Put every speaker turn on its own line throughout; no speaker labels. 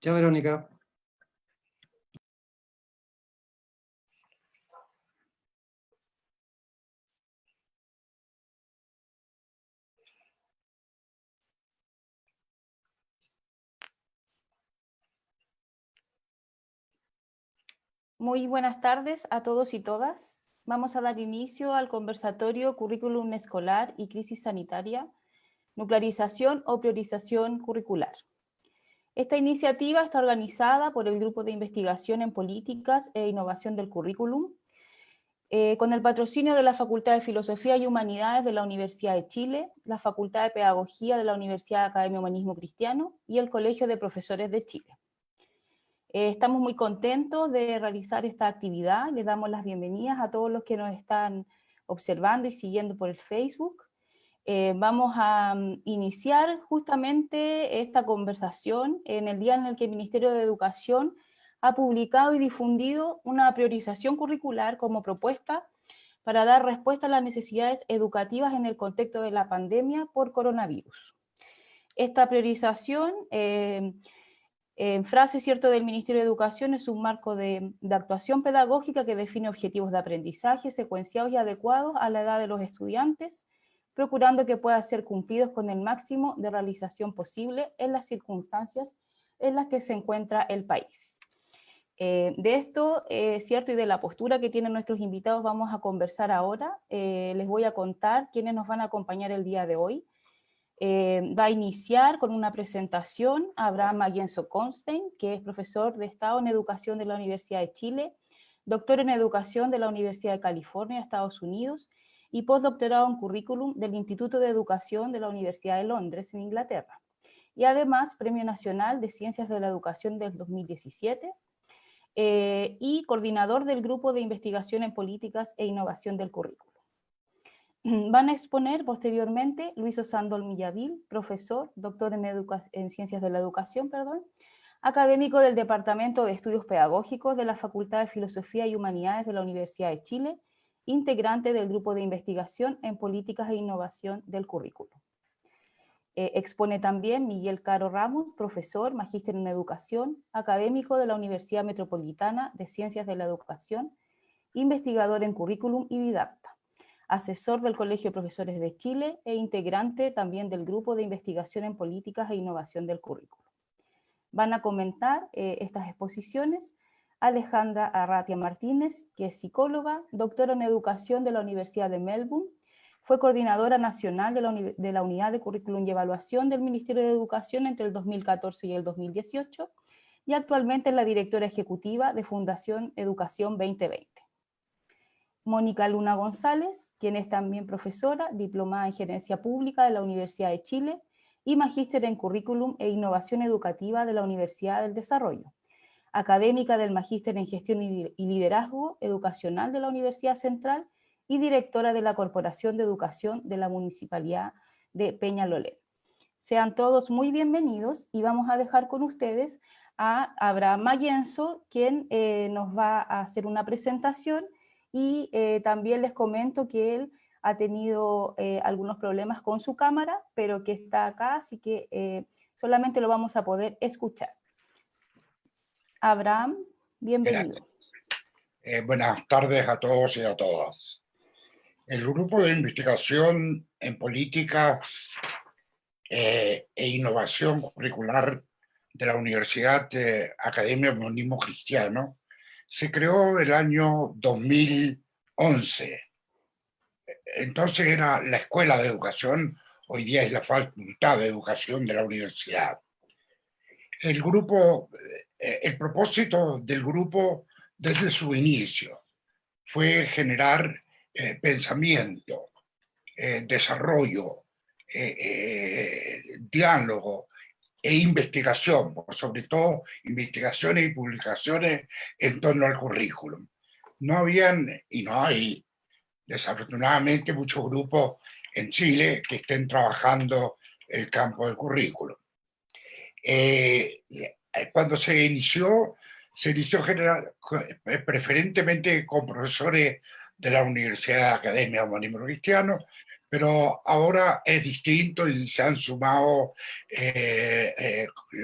Chao, Verónica.
Muy buenas tardes a todos y todas. Vamos a dar inicio al conversatorio Currículum Escolar y Crisis Sanitaria, Nuclearización o Priorización Curricular. Esta iniciativa está organizada por el Grupo de Investigación en Políticas e Innovación del Currículum, con el patrocinio de la Facultad de Filosofía y Humanidades de la Universidad de Chile, la Facultad de Pedagogía de la Universidad de Academia Humanismo Cristiano y el Colegio de Profesores de Chile. Estamos muy contentos de realizar esta actividad. Les damos las bienvenidas a todos los que nos están observando y siguiendo por el Facebook. Vamos a iniciar justamente esta conversación en el día en el que el Ministerio de Educación ha publicado y difundido una priorización curricular como propuesta para dar respuesta a las necesidades educativas en el contexto de la pandemia por coronavirus. Esta priorización en frase, ¿cierto?, del Ministerio de Educación es un marco de actuación pedagógica que define objetivos de aprendizaje secuenciados y adecuados a la edad de los estudiantes, procurando que puedan ser cumplidos con el máximo de realización posible en las circunstancias en las que se encuentra el país. De esto, ¿cierto?, y de la postura que tienen nuestros invitados vamos a conversar ahora. Les voy a contar quiénes nos van a acompañar el día de hoy. Va a iniciar con una presentación Abraham Maguienzo Constein, que es profesor de Estado en Educación de la Universidad de Chile, doctor en Educación de la Universidad de California, Estados Unidos, y postdoctorado en Currículum del Instituto de Educación de la Universidad de Londres, en Inglaterra, y además Premio Nacional de Ciencias de la Educación del 2017, y coordinador del Grupo de Investigación en Políticas e Innovación del Currículum. Van a exponer posteriormente Luis Osándol Millavil, profesor, doctor en Ciencias de la Educación, académico del Departamento de Estudios Pedagógicos de la Facultad de Filosofía y Humanidades de la Universidad de Chile, integrante del Grupo de Investigación en Políticas e Innovación del Currículo. Expone también Miguel Caro Ramos, profesor, magíster en Educación, académico de la Universidad Metropolitana de Ciencias de la Educación, investigador en Currículum y didacta, asesor del Colegio de Profesores de Chile e integrante también del Grupo de Investigación en Políticas e Innovación del Currículo. Van a comentar estas exposiciones Alejandra Arratia Martínez, que es psicóloga, doctora en Educación de la Universidad de Melbourne, fue coordinadora nacional de la Unidad de Currículum y Evaluación del Ministerio de Educación entre el 2014 y el 2018, y actualmente es la directora ejecutiva de Fundación Educación 2020. Mónica Luna González, quien es también profesora, diplomada en Gerencia Pública de la Universidad de Chile y magíster en Currículum e Innovación Educativa de la Universidad del Desarrollo, académica del Magíster en Gestión y Liderazgo Educacional de la Universidad Central y directora de la Corporación de Educación de la Municipalidad de Peñalolén. Sean todos muy bienvenidos y vamos a dejar con ustedes a Abraham Maguienzo, quien nos va a hacer una presentación. Y también les comento que él ha tenido algunos problemas con su cámara, pero que está acá, así que solamente lo vamos a poder escuchar. Abraham, bienvenido.
Buenas tardes a todos y a todas. El Grupo de Investigación en Políticas e Innovación Curricular de la Universidad de Academia Humanismo Cristiano se creó el año 2011. Entonces era la Escuela de Educación, hoy día es la Facultad de Educación de la universidad. El propósito del grupo desde su inicio fue generar pensamiento, desarrollo, diálogo e investigación, sobre todo investigaciones y publicaciones en torno al currículum. No habían, y no hay, desafortunadamente, muchos grupos en Chile que estén trabajando el campo del currículum. Cuando se inició preferentemente con profesores de la Universidad de Academia Humanismo Cristiano, pero ahora es distinto y se han sumado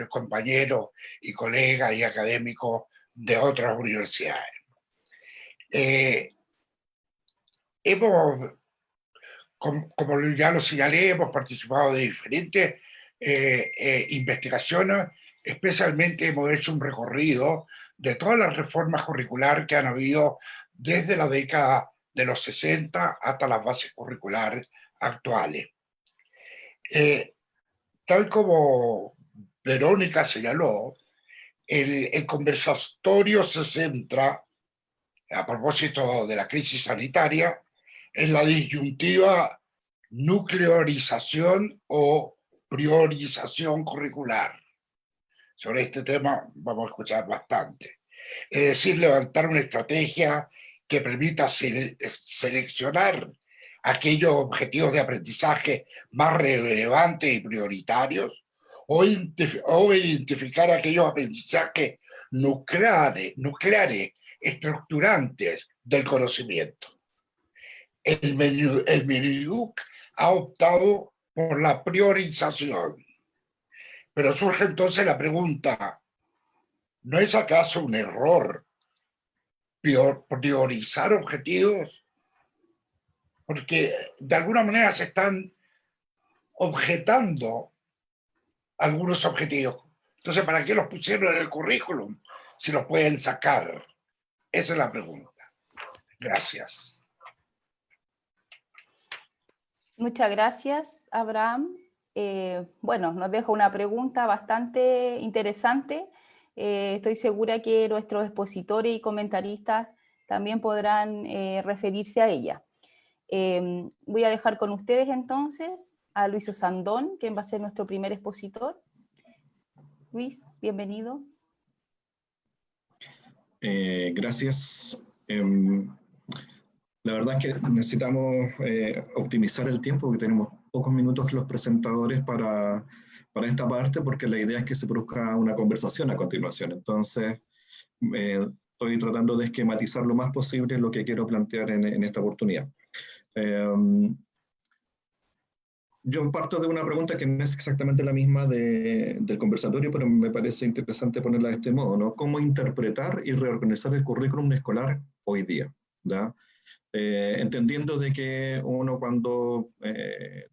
compañeros y colegas y académicos de otras universidades. Hemos, como ya lo señalé, hemos participado de diferentes investigaciones, especialmente hemos hecho un recorrido de todas las reformas curriculares que han habido desde la década de los 60 hasta las bases curriculares actuales. Tal como Verónica señaló, el conversatorio se centra, a propósito de la crisis sanitaria, en la disyuntiva nuclearización o priorización curricular. Sobre este tema vamos a escuchar bastante. Es decir, levantar una estrategia que permita seleccionar aquellos objetivos de aprendizaje más relevantes y prioritarios, o identificar aquellos aprendizajes nucleares, estructurantes del conocimiento. El Meniduc ha optado por la priorización. Pero surge entonces la pregunta, ¿no es acaso un error priorizar objetivos? Porque de alguna manera se están objetando algunos objetivos. Entonces, ¿para qué los pusieron en el currículum si los pueden sacar? Esa es la pregunta. Gracias.
Muchas gracias, Abraham. Bueno, nos deja una pregunta bastante interesante. Estoy segura que nuestros expositores y comentaristas también podrán referirse a ella. Voy a dejar con ustedes entonces a Luis Osandón, quien va a ser nuestro primer expositor. Luis, bienvenido.
Gracias. La verdad es que necesitamos optimizar el tiempo, porque tenemos pocos minutos los presentadores para esta parte, porque la idea es que se produzca una conversación a continuación. Entonces, estoy tratando de esquematizar lo más posible lo que quiero plantear en esta oportunidad. Yo parto de una pregunta que no es exactamente la misma del conversatorio, pero me parece interesante ponerla de este modo, ¿no? ¿Cómo interpretar y reorganizar el currículum escolar hoy día? ¿Da? Entendiendo de que uno cuando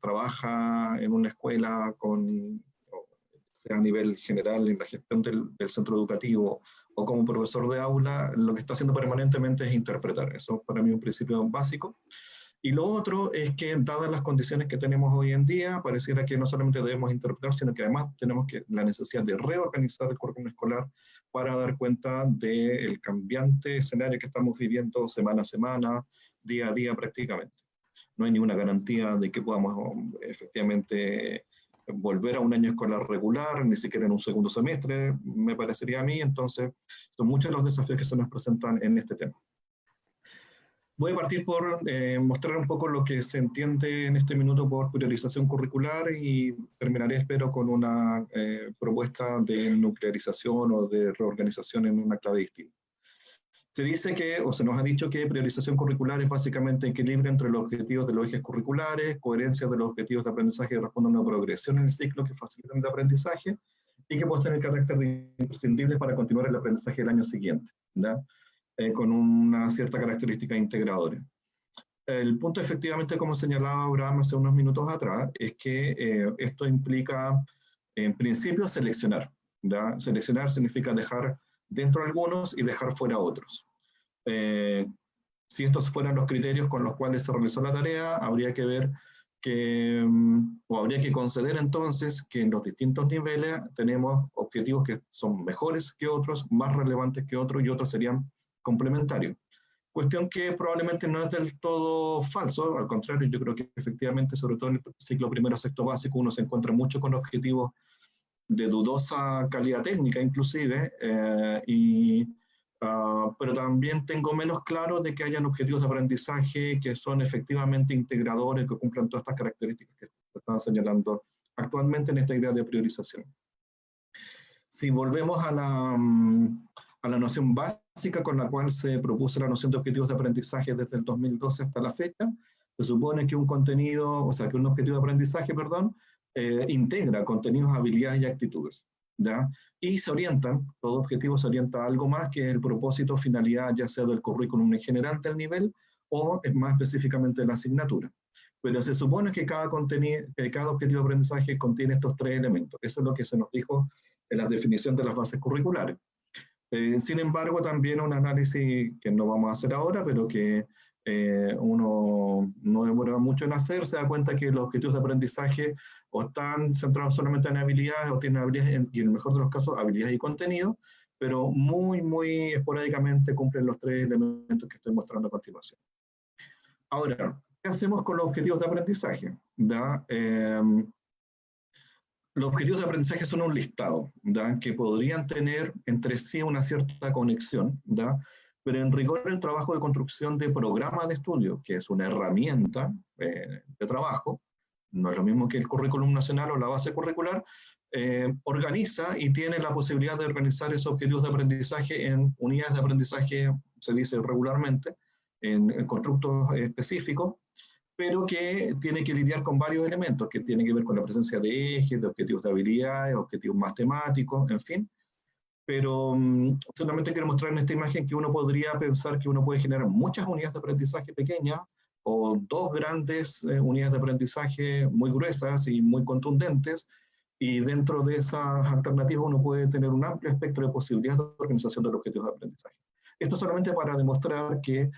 trabaja en una escuela, sea a nivel general en la gestión del centro educativo o como profesor de aula, lo que está haciendo permanentemente es interpretar. Eso para mí es un principio básico. Y lo otro es que, dadas las condiciones que tenemos hoy en día, pareciera que no solamente debemos interpretar, sino que además tenemos la necesidad de reorganizar el currículum escolar para dar cuenta del cambiante escenario que estamos viviendo semana a semana, día a día prácticamente. No hay ninguna garantía de que podamos efectivamente volver a un año escolar regular, ni siquiera en un segundo semestre, me parecería a mí. Entonces, son muchos los desafíos que se nos presentan en este tema. Voy a partir por mostrar un poco lo que se entiende en este minuto por priorización curricular y terminaré, espero, con una propuesta de nuclearización o de reorganización en una clave distinta. Se dice que, o se nos ha dicho que priorización curricular es básicamente equilibrio entre los objetivos de los ejes curriculares, coherencia de los objetivos de aprendizaje que responden a una progresión en el ciclo que facilitan el aprendizaje y que poseen el carácter de imprescindibles para continuar el aprendizaje del año siguiente, ¿verdad? Con una cierta característica integradora. El punto, efectivamente, como señalaba Abraham hace unos minutos atrás, es que esto implica, en principio, seleccionar, ¿verdad? Seleccionar significa dejar dentro algunos y dejar fuera otros. Si estos fueran los criterios con los cuales se realizó la tarea, habría que ver o habría que conceder entonces que en los distintos niveles tenemos objetivos que son mejores que otros, más relevantes que otros, y otros serían complementario. Cuestión que probablemente no es del todo falso, al contrario, yo creo que efectivamente, sobre todo en el ciclo primero a sexto básico, uno se encuentra mucho con objetivos de dudosa calidad técnica inclusive, pero también tengo menos claro de que hayan objetivos de aprendizaje que son efectivamente integradores, que cumplan todas estas características que se están señalando actualmente en esta idea de priorización. Si volvemos a la noción básica con la cual se propuso la noción de objetivos de aprendizaje desde el 2012 hasta la fecha, Se supone que un contenido, o sea, que un objetivo de aprendizaje, perdón, integra contenidos, habilidades y actitudes, ¿ya? Y se orientan, todo objetivo se orienta a algo más que el propósito, finalidad, ya sea del currículum en general del nivel o más específicamente de la asignatura. Pero se supone que cada objetivo de aprendizaje contiene estos tres elementos. Eso es lo que se nos dijo en la definición de las bases curriculares. Sin embargo, también un análisis que no vamos a hacer ahora, pero que uno no demora mucho en hacer, se da cuenta que los objetivos de aprendizaje o están centrados solamente en habilidades o tienen habilidades, y en el mejor de los casos, habilidades y contenido, pero muy esporádicamente cumplen los tres elementos que estoy mostrando a continuación. Ahora, ¿qué hacemos con los objetivos de aprendizaje? Los objetivos de aprendizaje son un listado, ¿da? Que podrían tener entre sí una cierta conexión, ¿da? Pero en rigor el trabajo de construcción de programas de estudio, que es una herramienta de trabajo, no es lo mismo que el currículum nacional o la base curricular, organiza y tiene la posibilidad de organizar esos objetivos de aprendizaje en unidades de aprendizaje, se dice regularmente, en constructos específicos, pero que tiene que lidiar con varios elementos, que tienen que ver con la presencia de ejes, de objetivos de habilidades, objetivos más temáticos, en fin. Pero solamente quiero mostrar en esta imagen que uno podría pensar que uno puede generar muchas unidades de aprendizaje pequeñas o dos grandes unidades de aprendizaje muy gruesas y muy contundentes, y dentro de esas alternativas uno puede tener un amplio espectro de posibilidades de organización de los objetivos de aprendizaje. Esto solamente para demostrar que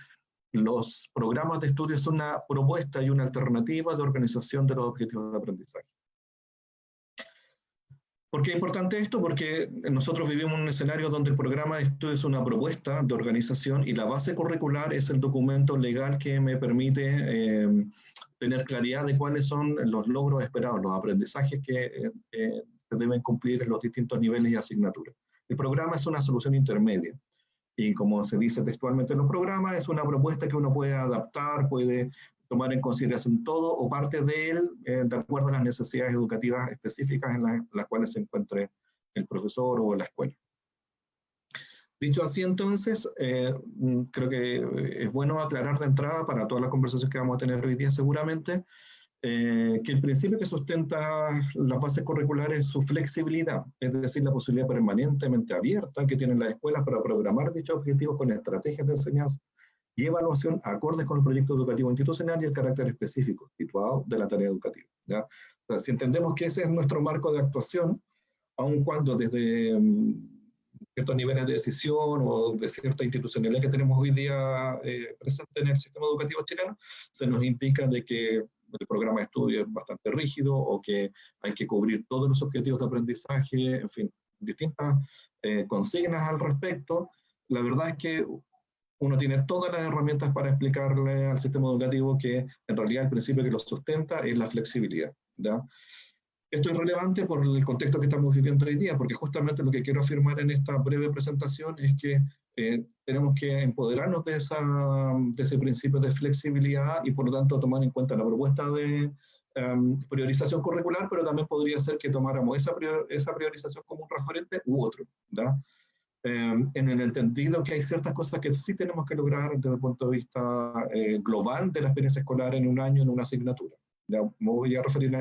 los programas de estudio son una propuesta y una alternativa de organización de los objetivos de aprendizaje. ¿Por qué es importante esto? Porque nosotros vivimos en un escenario donde el programa de estudio es una propuesta de organización y la base curricular es el documento legal que me permite tener claridad de cuáles son los logros esperados, los aprendizajes que se deben cumplir en los distintos niveles y asignaturas. El programa es una solución intermedia. Y como se dice textualmente en los programas, es una propuesta que uno puede adaptar, puede tomar en consideración todo o parte de él de acuerdo a las necesidades educativas específicas en las cuales se encuentre el profesor o la escuela. Dicho así, entonces, creo que es bueno aclarar de entrada para todas las conversaciones que vamos a tener hoy día seguramente, que el principio que sustenta las bases curriculares es su flexibilidad, es decir, la posibilidad permanentemente abierta que tienen las escuelas para programar dichos objetivos con estrategias de enseñanza y evaluación acordes con el proyecto educativo institucional y el carácter específico situado de la tarea educativa, ¿ya? O sea, si entendemos que ese es nuestro marco de actuación, aun cuando desde ciertos niveles de decisión o de cierta institucionalidad que tenemos hoy día presente en el sistema educativo chileno, se nos indica de que el programa de estudio es bastante rígido o que hay que cubrir todos los objetivos de aprendizaje, en fin, distintas consignas al respecto. La verdad es que uno tiene todas las herramientas para explicarle al sistema educativo que en realidad el principio que lo sustenta es la flexibilidad, ¿ya? Esto es relevante por el contexto que estamos viviendo hoy día, porque justamente lo que quiero afirmar en esta breve presentación es que tenemos que empoderarnos de ese principio de flexibilidad y por lo tanto tomar en cuenta la propuesta de priorización curricular, pero también podría ser que tomáramos esa priorización como un referente u otro, ¿da? En el entendido que hay ciertas cosas que sí tenemos que lograr desde el punto de vista global de la experiencia escolar en un año, en una asignatura. Ya me voy a referir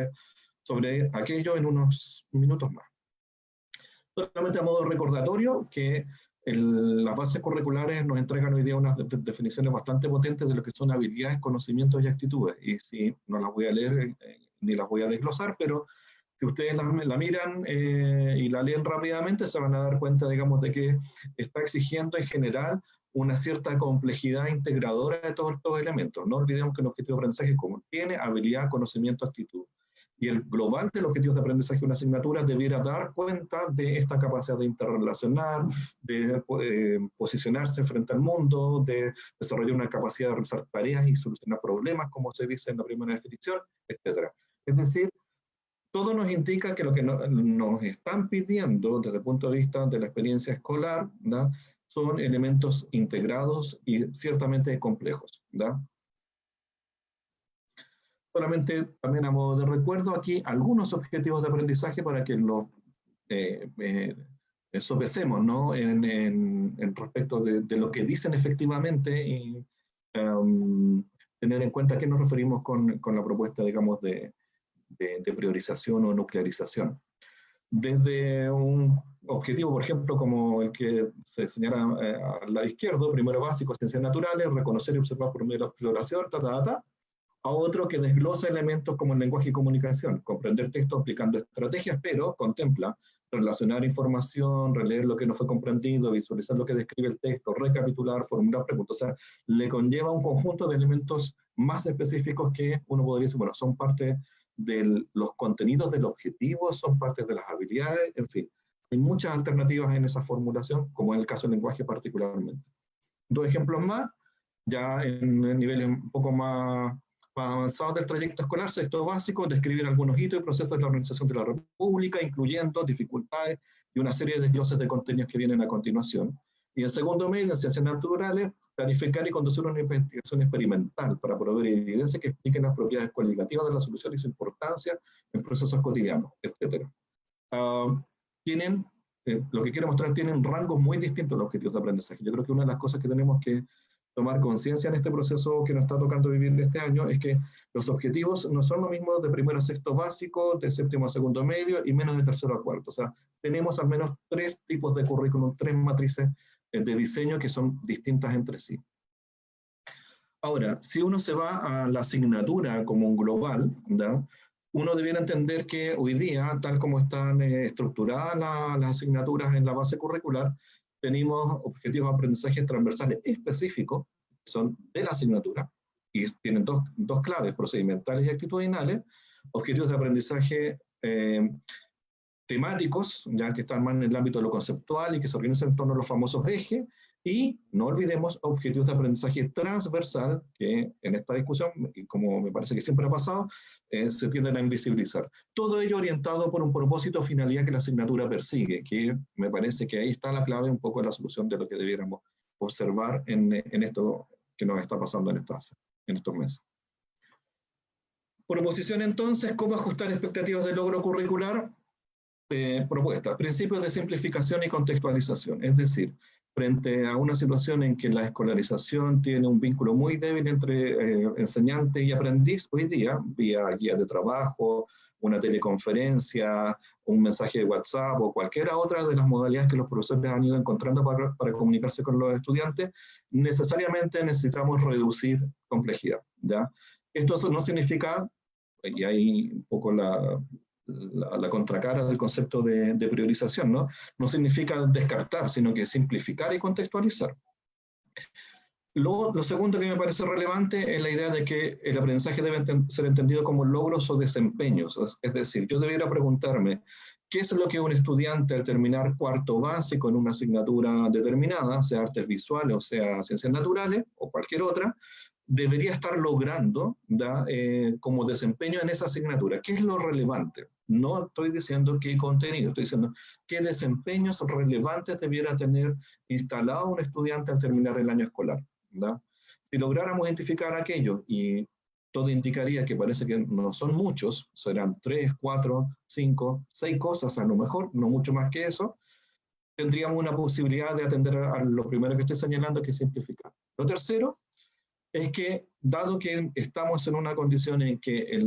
sobre aquello en unos minutos más. Solamente a modo recordatorio que las bases curriculares nos entregan hoy día unas definiciones bastante potentes de lo que son habilidades, conocimientos y actitudes. Y sí, no las voy a leer ni las voy a desglosar, pero si ustedes la miran y la leen rápidamente, se van a dar cuenta, digamos, de que está exigiendo en general una cierta complejidad integradora de todos estos elementos. No olvidemos que el objetivo de aprendizaje contiene habilidad, conocimiento, actitud. Y el global de los objetivos de aprendizaje de una asignatura debiera dar cuenta de esta capacidad de interrelacionar, de posicionarse frente al mundo, de desarrollar una capacidad de realizar tareas y solucionar problemas, como se dice en la primera definición, etc. Es decir, todo nos indica que lo que nos están pidiendo desde el punto de vista de la experiencia escolar, ¿da? Son elementos integrados y ciertamente complejos, ¿da? Solamente también a modo de recuerdo aquí algunos objetivos de aprendizaje para que los sopesemos, ¿no? En respecto de lo que dicen efectivamente y tener en cuenta a qué nos referimos con la propuesta, digamos, de priorización o nuclearización. Desde un objetivo, por ejemplo, como el que se señala al lado izquierdo, primero básico, ciencias naturales, reconocer y observar por medio de la exploración, a otro que desglosa elementos como el lenguaje y comunicación, comprender texto aplicando estrategias, pero contempla relacionar información, releer lo que no fue comprendido, visualizar lo que describe el texto, recapitular, formular preguntas. O sea, le conlleva un conjunto de elementos más específicos que uno podría decir, bueno, son parte de los contenidos del objetivo, son parte de las habilidades, en fin. Hay muchas alternativas en esa formulación, como en el caso del lenguaje particularmente. Dos ejemplos más, ya en niveles un poco más avanzados del trayecto escolar, sexto básico, describir algunos hitos y procesos de la organización de la República, incluyendo dificultades y una serie de desgloses de contenidos que vienen a continuación. Y en segundo medio, en ciencias naturales, planificar y conducir una investigación experimental para proveer evidencia que expliquen las propiedades cualitativas de la solución y su importancia en procesos cotidianos, etc. Tienen, lo que quiero mostrar, tienen rangos muy distintos los objetivos de aprendizaje. Yo creo que una de las cosas que tenemos que tomar conciencia en este proceso que nos está tocando vivir este año es que los objetivos no son los mismos de primero a sexto básico, de séptimo a segundo medio y menos de tercero a cuarto. O sea, tenemos al menos 3 tipos de currículum, 3 matrices de diseño que son distintas entre sí. Ahora, si uno se va a la asignatura como un global, ¿verdad? Uno debiera entender que hoy día, tal como están estructuradas las asignaturas en la base curricular, tenemos objetivos de aprendizaje transversales específicos, que son de la asignatura, y tienen dos claves, procedimentales y actitudinales, objetivos de aprendizaje temáticos, ya que están más en el ámbito de lo conceptual y que se organizan en torno a los famosos ejes, y no olvidemos objetivos de aprendizaje transversal, que en esta discusión, y como me parece que siempre ha pasado, se tienden a invisibilizar. Todo ello orientado por un propósito o finalidad que la asignatura persigue, que me parece que ahí está la clave un poco de la solución de lo que debiéramos observar en esto que nos está pasando en estos meses. Proposición entonces, ¿cómo ajustar expectativas de logro curricular? Propuesta, principios de simplificación y contextualización, es decir, frente a una situación en que la escolarización tiene un vínculo muy débil entre enseñante y aprendiz, hoy día, vía guía de trabajo, una teleconferencia, un mensaje de WhatsApp o cualquiera otra de las modalidades que los profesores han ido encontrando para comunicarse con los estudiantes, necesariamente necesitamos reducir complejidad, ¿ya? Esto no significa, y hay un poco la contracara del concepto de priorización, ¿no? No significa descartar, sino que simplificar y contextualizar. Lo segundo que me parece relevante es la idea de que el aprendizaje debe ser entendido como logros o desempeños. Es decir, yo debiera preguntarme, ¿qué es lo que un estudiante al terminar cuarto básico en una asignatura determinada, sea artes visuales o sea ciencias naturales o cualquier otra, debería estar logrando como desempeño en esa asignatura? ¿Qué es lo relevante? No estoy diciendo qué contenido, estoy diciendo qué desempeños relevantes debiera tener instalado un estudiante al terminar el año escolar, ¿da? Si lográramos identificar aquellos, y todo indicaría que parece que no son muchos, serán 3, 4, 5, 6 cosas a lo mejor, no mucho más que eso, tendríamos una posibilidad de atender a lo primero que estoy señalando, que es simplificar. Lo tercero es que, dado que estamos en una condición en que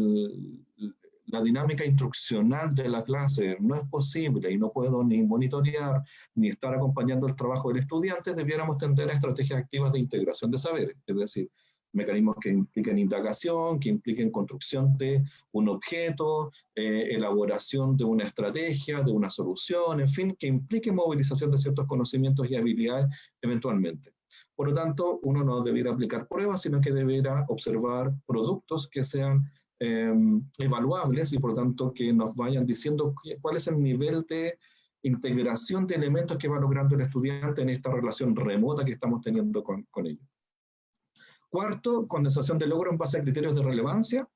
la dinámica instruccional de la clase no es posible y no puedo ni monitorear ni estar acompañando el trabajo del estudiante, debiéramos tender a estrategias activas de integración de saberes, es decir, mecanismos que impliquen indagación, que impliquen construcción de un objeto, elaboración de una estrategia, de una solución, en fin, que implique movilización de ciertos conocimientos y habilidades eventualmente. Por lo tanto, uno no debiera aplicar pruebas, sino que debiera observar productos que sean evaluables y por lo tanto que nos vayan diciendo cuál es el nivel de integración de elementos que va logrando el estudiante en esta relación remota que estamos teniendo con ellos. Cuarto, condensación de logro en base a criterios de relevancia,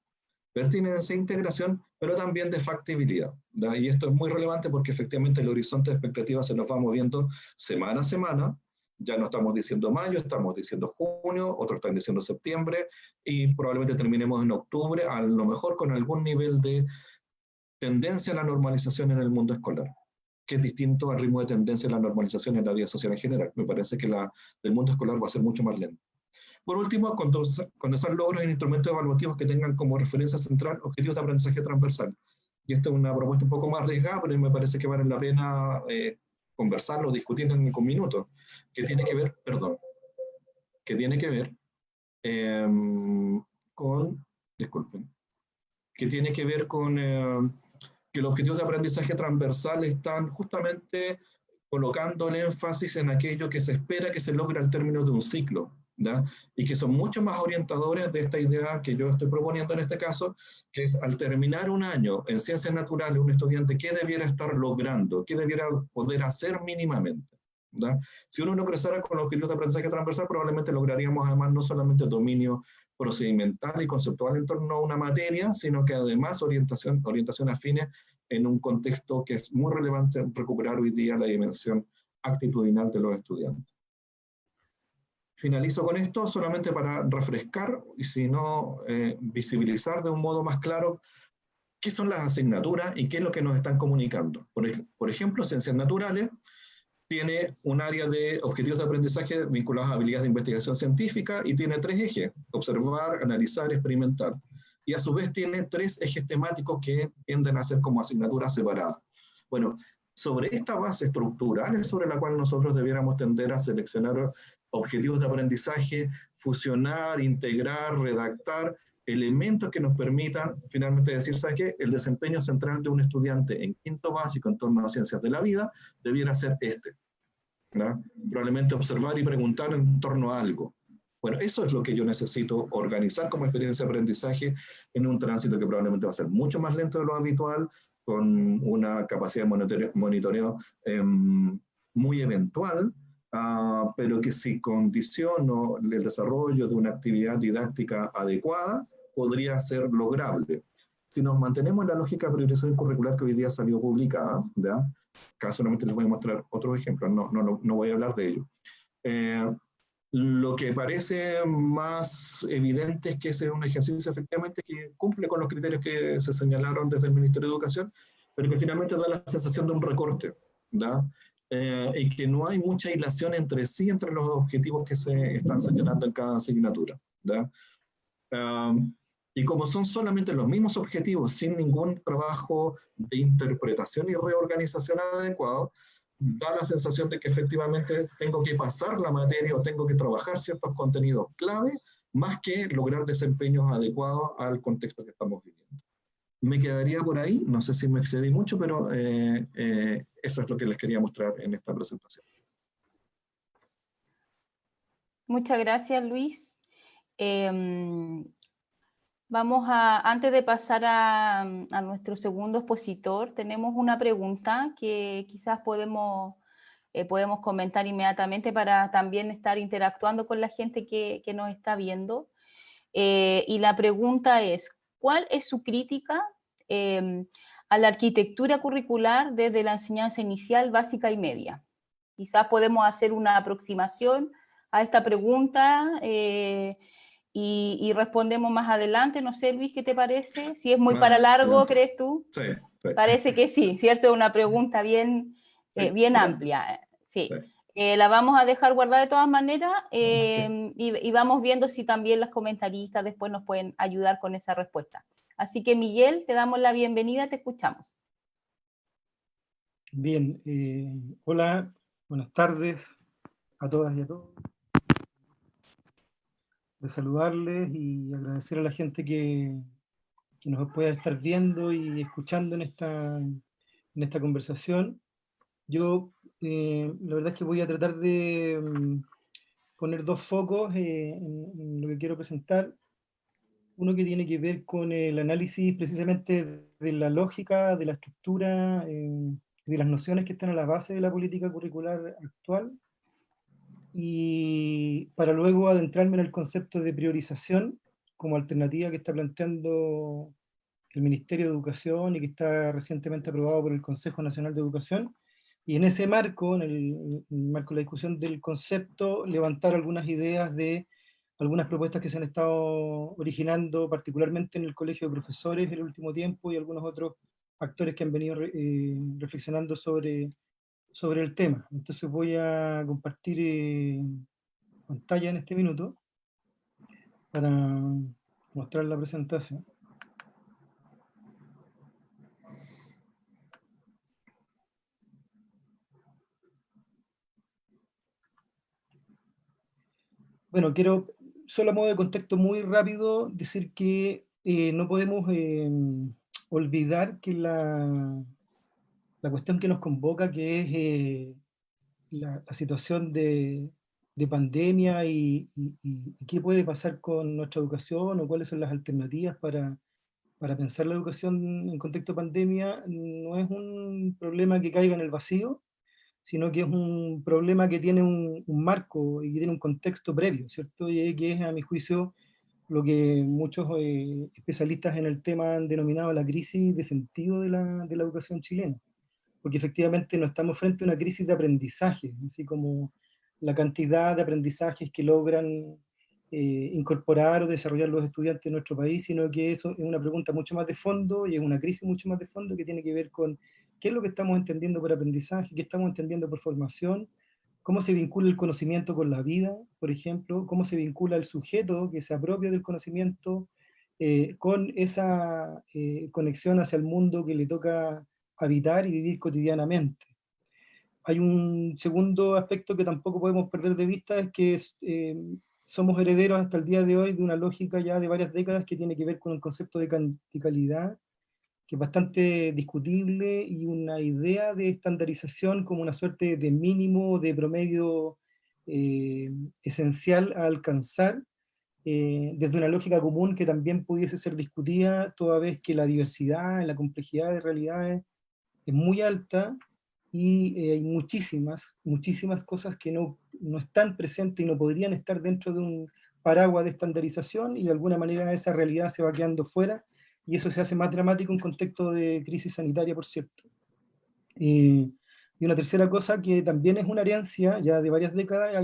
pertinencia e integración, pero también de factibilidad, ¿da? Y esto es muy relevante porque efectivamente el horizonte de expectativas se nos va moviendo semana a semana. Ya no estamos diciendo mayo, estamos diciendo junio, otros están diciendo septiembre, y probablemente terminemos en octubre, a lo mejor con algún nivel de tendencia a la normalización en el mundo escolar, que es distinto al ritmo de tendencia a la normalización en la vida social en general. Me parece que del mundo escolar va a ser mucho más lento. Por último, condensar logros en instrumentos evaluativos que tengan como referencia central objetivos de aprendizaje transversal. Y esta es una propuesta un poco más arriesgada, pero me parece que vale la pena conversarlo, discutirlo en un minuto, que tiene que ver, perdón, que tiene que ver con, disculpen, que tiene que ver con que los objetivos de aprendizaje transversal están justamente colocando el énfasis en aquello que se espera que se logre al término de un ciclo, ¿ya? Y que son mucho más orientadores de esta idea que yo estoy proponiendo en este caso, que es al terminar un año en ciencias naturales, un estudiante, ¿qué debiera estar logrando? ¿Qué debiera poder hacer mínimamente? ¿Ya? Si uno ingresara con los objetivos de aprendizaje transversal, probablemente lograríamos además no solamente dominio procedimental y conceptual en torno a una materia, sino que además orientación afines en un contexto que es muy relevante recuperar hoy día la dimensión actitudinal de los estudiantes. Finalizo con esto solamente para refrescar y si no visibilizar de un modo más claro qué son las asignaturas y qué es lo que nos están comunicando. Por ejemplo, ciencias naturales tiene un área de objetivos de aprendizaje vinculados a habilidades de investigación científica y tiene 3 ejes: observar, analizar, experimentar. Y a su vez tiene 3 ejes temáticos que tienden a ser como asignaturas separadas. Bueno, sobre esta base estructural es sobre la cual nosotros debiéramos tender a seleccionar objetivos de aprendizaje, fusionar, integrar, redactar elementos que nos permitan finalmente decir, ¿sabes qué? El desempeño central de un estudiante en quinto básico en torno a ciencias de la vida debiera ser este, ¿no? Probablemente observar y preguntar en torno a algo. Bueno, eso es lo que yo necesito organizar como experiencia de aprendizaje en un tránsito que probablemente va a ser mucho más lento de lo habitual, con una capacidad de monitoreo muy eventual, pero que si condiciono el desarrollo de una actividad didáctica adecuada, podría ser lograble. Si nos mantenemos en la lógica de priorización curricular que hoy día salió publicada, ¿ya? Acá solamente les voy a mostrar otros ejemplos, no voy a hablar de ello. Lo que parece más evidente es que ese es un ejercicio efectivamente que cumple con los criterios que se señalaron desde el Ministerio de Educación, pero que finalmente da la sensación de un recorte, ¿da? Y que no hay mucha hilación entre sí, entre los objetivos que se están señalando en cada asignatura, ¿da? Y como son solamente los mismos objetivos, sin ningún trabajo de interpretación y reorganización adecuado, da la sensación de que efectivamente tengo que pasar la materia o tengo que trabajar ciertos contenidos clave, más que lograr desempeños adecuados al contexto que estamos viviendo. Me quedaría por ahí, no sé si me excedí mucho, pero eso es lo que les quería mostrar en esta presentación.
Muchas gracias, Luis. Vamos antes de pasar a nuestro segundo expositor, tenemos una pregunta que quizás podemos comentar inmediatamente para también estar interactuando con la gente que nos está viendo. Y la pregunta es, ¿cuál es su crítica a la arquitectura curricular desde la enseñanza inicial, básica y media? Quizás podemos hacer una aproximación a esta pregunta y respondemos más adelante. No sé, Luis, ¿qué te parece? Si es muy para largo, adelante. ¿Crees tú?
Sí, sí.
Parece que sí, ¿cierto? Es una pregunta bien, bien amplia. Sí. La vamos a dejar guardada de todas maneras y vamos viendo si también los comentaristas después nos pueden ayudar con esa respuesta. Así que, Miguel, te damos la bienvenida, te escuchamos.
Bien, hola, buenas tardes a todas y a todos. De saludarles y agradecer a la gente que nos pueda estar viendo y escuchando en esta conversación. Yo, la verdad es que voy a tratar de poner 2 focos en lo que quiero presentar. Uno que tiene que ver con el análisis precisamente de la lógica, de la estructura, de las nociones que están a la base de la política curricular actual, y para luego adentrarme en el concepto de priorización como alternativa que está planteando el Ministerio de Educación y que está recientemente aprobado por el Consejo Nacional de Educación, y en ese marco, en el marco de la discusión del concepto, levantar algunas ideas de algunas propuestas que se han estado originando, particularmente en el Colegio de Profesores en el último tiempo, y algunos otros actores que han venido reflexionando sobre el tema. Entonces voy a compartir pantalla en este minuto. para mostrar la presentación. Bueno, quiero, solo a modo de contexto muy rápido, decir que no podemos olvidar que la cuestión que nos convoca, que es la situación de pandemia y qué puede pasar con nuestra educación o cuáles son las alternativas para pensar la educación en contexto de pandemia, no es un problema que caiga en el vacío, sino que es un problema que tiene un marco y que tiene un contexto previo, ¿cierto? Y que es, a mi juicio, lo que muchos especialistas en el tema han denominado la crisis de sentido de la educación chilena, porque efectivamente no estamos frente a una crisis de aprendizaje, así como la cantidad de aprendizajes que logran incorporar o desarrollar los estudiantes en nuestro país, sino que eso es una pregunta mucho más de fondo y es una crisis mucho más de fondo que tiene que ver con qué es lo que estamos entendiendo por aprendizaje, qué estamos entendiendo por formación, cómo se vincula el conocimiento con la vida, por ejemplo, cómo se vincula el sujeto que se apropia del conocimiento con esa conexión hacia el mundo que le toca habitar y vivir cotidianamente. Hay un segundo aspecto que tampoco podemos perder de vista, es que somos herederos hasta el día de hoy de una lógica ya de varias décadas que tiene que ver con el concepto de calidad, que es bastante discutible, y una idea de estandarización como una suerte de mínimo, de promedio esencial a alcanzar, desde una lógica común que también pudiese ser discutida, toda vez que la diversidad, la complejidad de realidades es muy alta, y hay muchísimas cosas que no están presentes y no podrían estar dentro de un paraguas de estandarización, y de alguna manera esa realidad se va quedando fuera, y eso se hace más dramático en contexto de crisis sanitaria, por cierto. Y una tercera cosa que también es una herencia ya de varias décadas,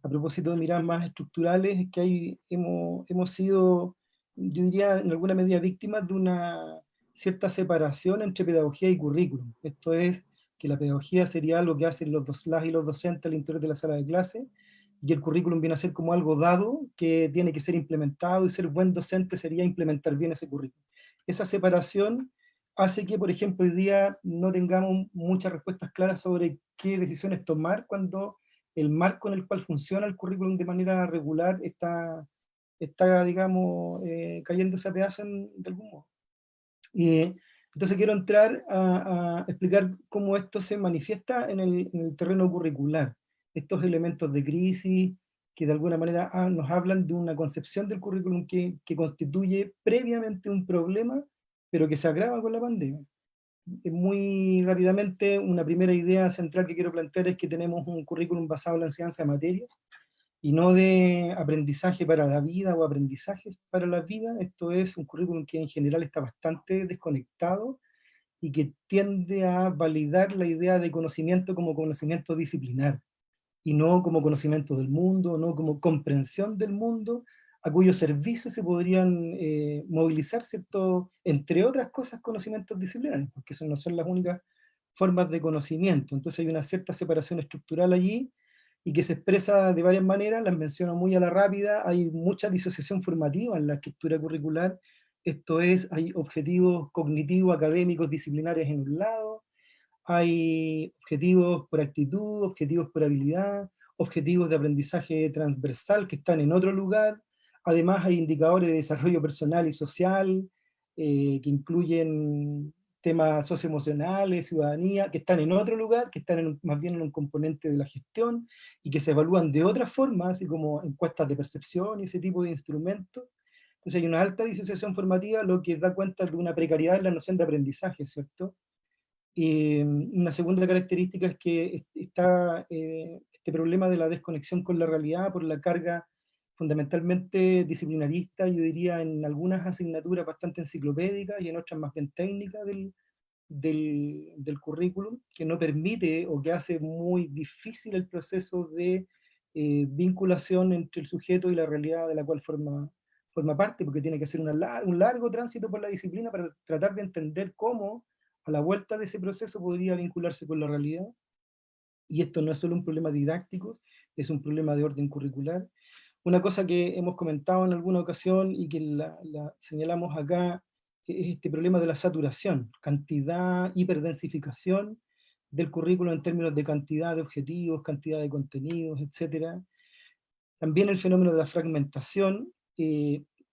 a propósito de mirar más estructurales, es que hemos sido, yo diría, en alguna medida víctimas de una cierta separación entre pedagogía y currículum. Esto es, que la pedagogía sería algo que hacen las y los docentes al interior de la sala de clase, y el currículum viene a ser como algo dado que tiene que ser implementado, y ser buen docente sería implementar bien ese currículum. Esa separación hace que, por ejemplo, hoy día no tengamos muchas respuestas claras sobre qué decisiones tomar cuando el marco en el cual funciona el currículum de manera regular está digamos, cayéndose a pedazos de algún modo. Y entonces quiero entrar a explicar cómo esto se manifiesta en el terreno curricular. Estos elementos de crisis que de alguna manera nos hablan de una concepción del currículum que constituye previamente un problema, pero que se agrava con la pandemia. Muy rápidamente, una primera idea central que quiero plantear es que tenemos un currículum basado en la enseñanza de materias, y no de aprendizaje para la vida o aprendizajes para la vida. Esto es un currículum que en general está bastante desconectado y que tiende a validar la idea de conocimiento como conocimiento disciplinar, y no como conocimiento del mundo, no como comprensión del mundo, a cuyo servicio se podrían movilizar, ¿cierto?, entre otras cosas, conocimientos disciplinarios, porque eso no son las únicas formas de conocimiento. Entonces hay una cierta separación estructural allí, y que se expresa de varias maneras, las menciono muy a la rápida. Hay mucha disociación formativa en la estructura curricular, esto es, hay objetivos cognitivos, académicos, disciplinarios en un lado, hay objetivos por actitud, objetivos por habilidad, objetivos de aprendizaje transversal que están en otro lugar. Además hay indicadores de desarrollo personal y social que incluyen temas socioemocionales, ciudadanía, que están en otro lugar, que están más bien en un componente de la gestión, y que se evalúan de otras formas, así como encuestas de percepción y ese tipo de instrumentos. Entonces hay una alta disociación formativa, lo que da cuenta de una precariedad en la noción de aprendizaje, ¿cierto? Una segunda característica es que está este problema de la desconexión con la realidad por la carga fundamentalmente disciplinarista, yo diría en algunas asignaturas bastante enciclopédicas y en otras más bien técnicas del currículum, que no permite o que hace muy difícil el proceso de vinculación entre el sujeto y la realidad de la cual forma parte, porque tiene que hacer un largo tránsito por la disciplina para tratar de entender cómo a la vuelta de ese proceso podría vincularse con la realidad. Y esto no es solo un problema didáctico, es un problema de orden curricular. Una cosa que hemos comentado en alguna ocasión y que la señalamos acá, es este problema de la saturación, cantidad, hiperdensificación del currículo en términos de cantidad de objetivos, cantidad de contenidos, etc. También el fenómeno de la fragmentación.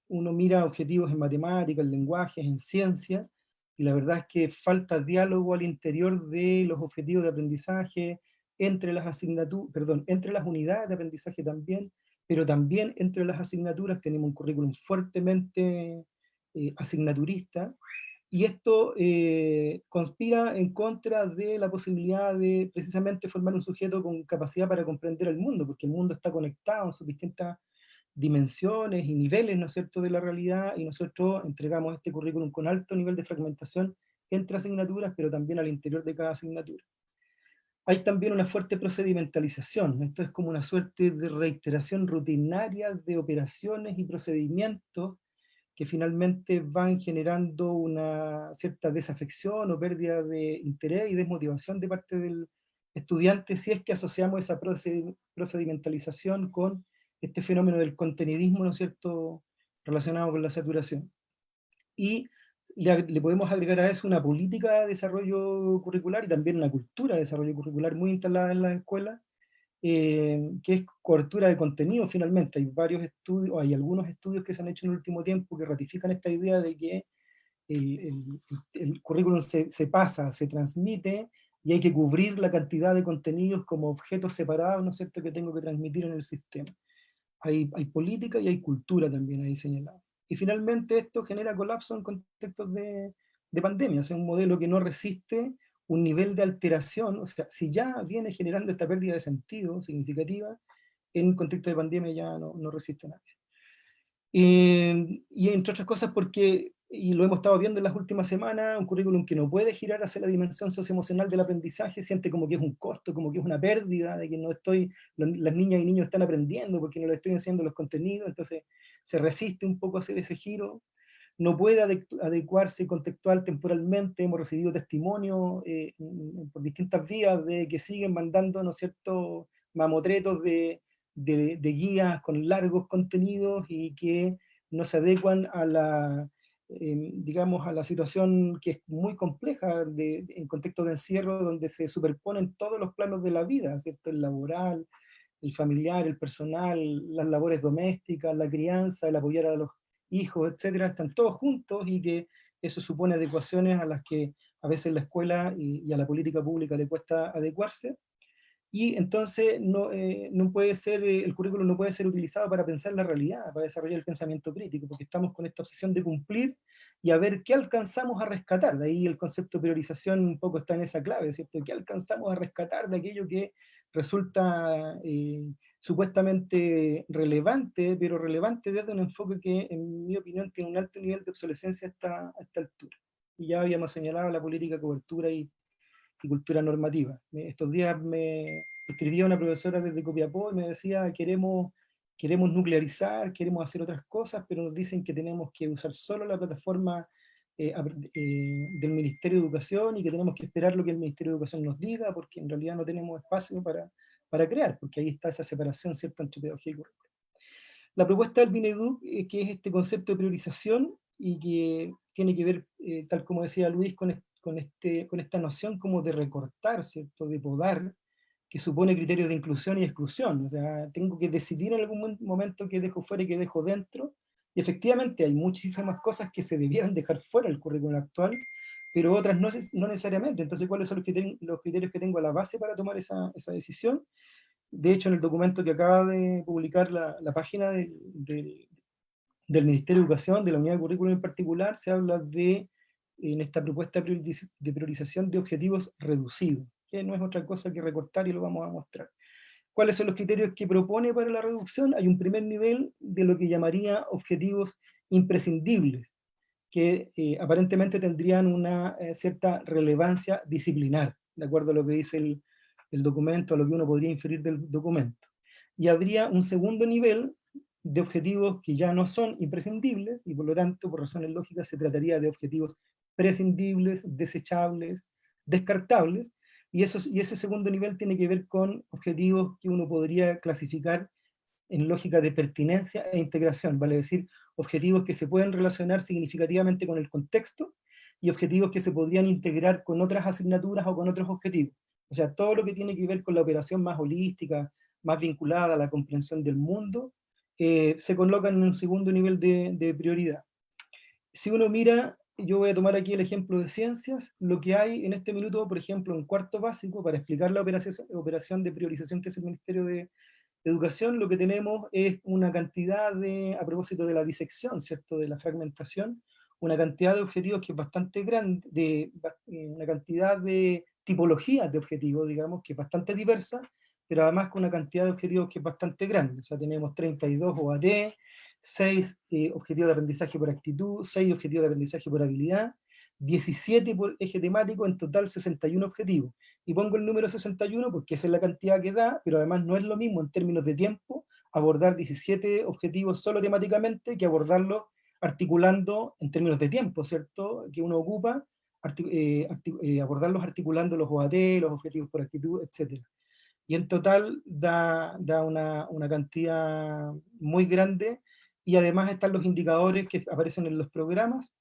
Uno mira objetivos en matemáticas, en lenguajes, en ciencia, y la verdad es que falta diálogo al interior de los objetivos de aprendizaje, entre las asignaturas, perdón, entre las unidades de aprendizaje también, pero también entre las asignaturas. Tenemos un currículum fuertemente asignaturista, y esto conspira en contra de la posibilidad de precisamente formar un sujeto con capacidad para comprender el mundo, porque el mundo está conectado en sus distintas dimensiones y niveles, ¿no es cierto?, de la realidad, y nosotros entregamos este currículum con alto nivel de fragmentación entre asignaturas, pero también al interior de cada asignatura. Hay también una fuerte procedimentalización. Esto es como una suerte de reiteración rutinaria de operaciones y procedimientos que finalmente van generando una cierta desafección o pérdida de interés y desmotivación de parte del estudiante, si es que asociamos esa procedimentalización con este fenómeno del contenidismo, ¿no es cierto?, relacionado con la saturación. Y le podemos agregar a eso una política de desarrollo curricular y también una cultura de desarrollo curricular muy instalada en las escuelas, que es cobertura de contenido finalmente. Hay varios estudios, hay algunos estudios que se han hecho en el último tiempo que ratifican esta idea de que el currículum se pasa, se transmite, y hay que cubrir la cantidad de contenidos como objetos separados, ¿no es cierto?, que tengo que transmitir en el sistema. Hay política y hay cultura también ahí señalada. Y finalmente esto genera colapso en contextos de pandemia. O sea, un modelo que no resiste un nivel de alteración. O sea, si ya viene generando esta pérdida de sentido significativa, en un contexto de pandemia ya no resiste nada. Y entre otras cosas porque, y lo hemos estado viendo en las últimas semanas, un currículum que no puede girar hacia la dimensión socioemocional del aprendizaje, siente como que es un costo, como que es una pérdida, de que no estoy, las niñas y niños están aprendiendo porque no les estoy enseñando los contenidos, entonces se resiste un poco a hacer ese giro. No puede adecuarse contextual, temporalmente. Hemos recibido testimonios por distintas vías de que siguen mandando, ¿no es cierto?, mamotretos de guías con largos contenidos y que no se adecuan a la, digamos, a la situación que es muy compleja en contexto de encierro, donde se superponen todos los planos de la vida, ¿cierto?, el laboral, el familiar, el personal, las labores domésticas, la crianza, el apoyar a los hijos, etcétera, están todos juntos, y que eso supone adecuaciones a las que a veces la escuela y a la política pública le cuesta adecuarse. Y entonces no puede ser, el currículum no puede ser utilizado para pensar la realidad, para desarrollar el pensamiento crítico, porque estamos con esta obsesión de cumplir y a ver qué alcanzamos a rescatar. De ahí el concepto de priorización un poco está en esa clave, ¿cierto? ¿Qué alcanzamos a rescatar de aquello que resulta supuestamente relevante, pero relevante desde un enfoque que, en mi opinión, tiene un alto nivel de obsolescencia a esta altura? Y ya habíamos señalado la política de cobertura y cultura normativa. Estos días me escribía una profesora desde Copiapó y me decía: queremos nuclearizar, queremos hacer otras cosas, pero nos dicen que tenemos que usar solo la plataforma del Ministerio de Educación, y que tenemos que esperar lo que el Ministerio de Educación nos diga, porque en realidad no tenemos espacio para crear, porque ahí está esa separación, ¿cierto?, entre pedagogía y currículum. La propuesta del Mineduc, que es este concepto de priorización, y que tiene que ver, tal como decía Luis, con esta noción como de recortar, ¿cierto?, de podar, que supone criterios de inclusión y exclusión. O sea, tengo que decidir en algún momento qué dejo fuera y qué dejo dentro, y efectivamente hay muchísimas cosas que se debieran dejar fuera del currículum actual, pero otras no necesariamente. Entonces, ¿cuáles son los criterios que tengo a la base para tomar esa decisión? De hecho, en el documento que acaba de publicar la página del Ministerio de Educación, de la unidad de currículum en particular, se habla en esta propuesta de priorización, de objetivos reducidos, que no es otra cosa que recortar, y lo vamos a mostrar. ¿Cuáles son los criterios que propone para la reducción? Hay un primer nivel de lo que llamaría objetivos imprescindibles, que aparentemente tendrían una cierta relevancia disciplinar, de acuerdo a lo que dice el documento, a lo que uno podría inferir del documento. Y habría un segundo nivel de objetivos que ya no son imprescindibles, y por lo tanto, por razones lógicas, se trataría de objetivos prescindibles, desechables, descartables, y ese segundo nivel tiene que ver con objetivos que uno podría clasificar en lógica de pertinencia e integración, vale decir, objetivos que se pueden relacionar significativamente con el contexto y objetivos que se podrían integrar con otras asignaturas o con otros objetivos. O sea, todo lo que tiene que ver con la operación más holística, más vinculada a la comprensión del mundo, se colocan en un segundo nivel de prioridad. Si uno mira, yo voy a tomar aquí el ejemplo de ciencias, lo que hay en este minuto, por ejemplo, en cuarto básico, para explicar la operación de priorización que es el Ministerio de Educación, lo que tenemos es una cantidad de, a propósito de la disección, ¿cierto?, de la fragmentación, una cantidad de objetivos que es bastante grande, una cantidad de tipologías de objetivos, digamos, que es bastante diversa, pero además con una cantidad de objetivos que es bastante grande. O sea, tenemos 32 OAT, 6 objetivos de aprendizaje por actitud, 6 objetivos de aprendizaje por habilidad, 17 por eje temático, en total 61 objetivos. Y pongo el número 61 porque esa es la cantidad que da, pero además no es lo mismo en términos de tiempo abordar 17 objetivos solo temáticamente que abordarlos articulando en términos de tiempo, ¿cierto?, que uno ocupa, abordarlos articulando los OAT, los objetivos por actitud, etc. Y en total da una cantidad muy grande, y además están los indicadores que aparecen en los programas,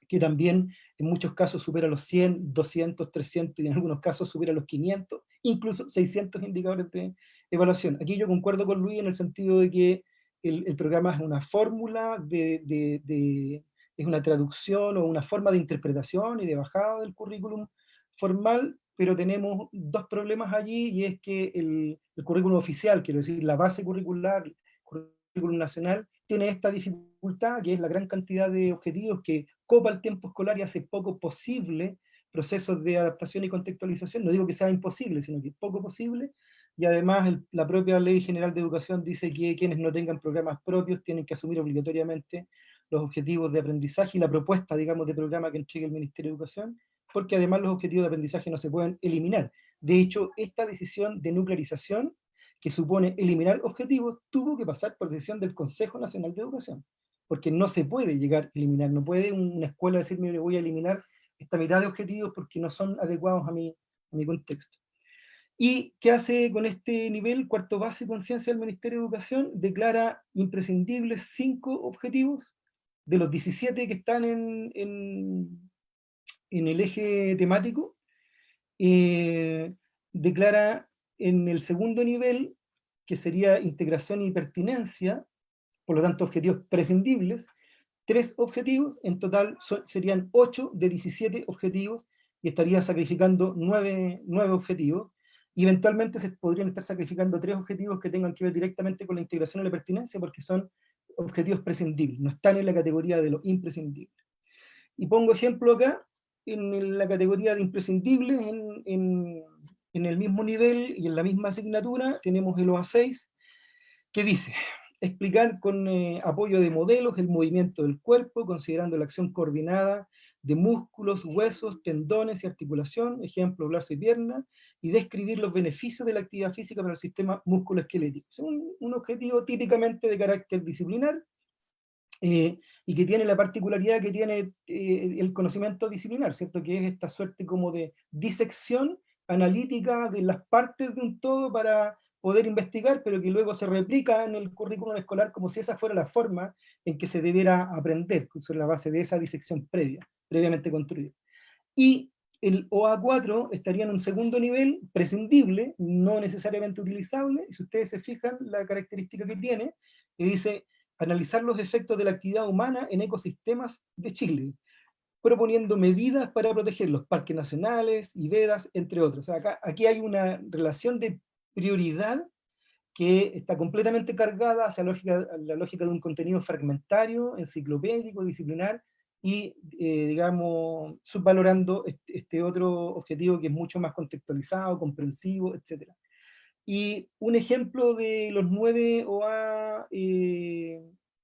que también en muchos casos supera los 100, 200, 300 y en algunos casos supera los 500, incluso 600 indicadores de evaluación. Aquí yo concuerdo con Luis en el sentido de que el programa es una fórmula, es una traducción o una forma de interpretación y de bajada del currículum formal, pero tenemos dos problemas allí, y es que el currículum oficial, quiero decir, la base curricular, el currículum nacional, tiene esta dificultad, que es la gran cantidad de objetivos que copa el tiempo escolar y hace poco posible procesos de adaptación y contextualización. No digo que sea imposible, sino que es poco posible, y además la propia Ley General de Educación dice que quienes no tengan programas propios tienen que asumir obligatoriamente los objetivos de aprendizaje y la propuesta, digamos, de programa que entregue el Ministerio de Educación, porque además los objetivos de aprendizaje no se pueden eliminar. De hecho, esta decisión de nuclearización, que supone eliminar objetivos, tuvo que pasar por decisión del Consejo Nacional de Educación, porque no se puede llegar a eliminar, no puede una escuela decir, mire, voy a eliminar esta mitad de objetivos porque no son adecuados a mi contexto. ¿Y qué hace con este nivel cuarto básico en ciencia del Ministerio de Educación? Declara imprescindibles 5 objetivos de los 17 que están en el eje temático. Declara en el segundo nivel, que sería integración y pertinencia, por lo tanto objetivos prescindibles, 3 objetivos, en total serían 8 de 17 objetivos, y estaría sacrificando 9 objetivos, y eventualmente se podrían estar sacrificando 3 objetivos que tengan que ver directamente con la integración y la pertinencia, porque son objetivos prescindibles, no están en la categoría de lo imprescindible. Y pongo ejemplo acá, en la categoría de imprescindibles, en el mismo nivel y en la misma asignatura, tenemos el OA6, que dice: explicar con apoyo de modelos el movimiento del cuerpo, considerando la acción coordinada de músculos, huesos, tendones y articulación, ejemplo, brazo y pierna, y describir los beneficios de la actividad física para el sistema musculoesquelético. Es un objetivo típicamente de carácter disciplinar, y que tiene la particularidad que tiene el conocimiento disciplinar, ¿cierto?, que es esta suerte como de disección analítica de las partes de un todo para poder investigar, pero que luego se replica en el currículum escolar como si esa fuera la forma en que se debiera aprender, sobre la base de esa disección previamente construida. Y el OA4 estaría en un segundo nivel, prescindible, no necesariamente utilizable, y si ustedes se fijan la característica que tiene, que dice: analizar los efectos de la actividad humana en ecosistemas de Chile, proponiendo medidas para proteger los parques nacionales y vedas, entre otros. O sea, aquí hay una relación de prioridad que está completamente cargada hacia la lógica de un contenido fragmentario, enciclopédico, disciplinar, y, digamos, subvalorando este otro objetivo que es mucho más contextualizado, comprensivo, etc. Y un ejemplo de los 9 OA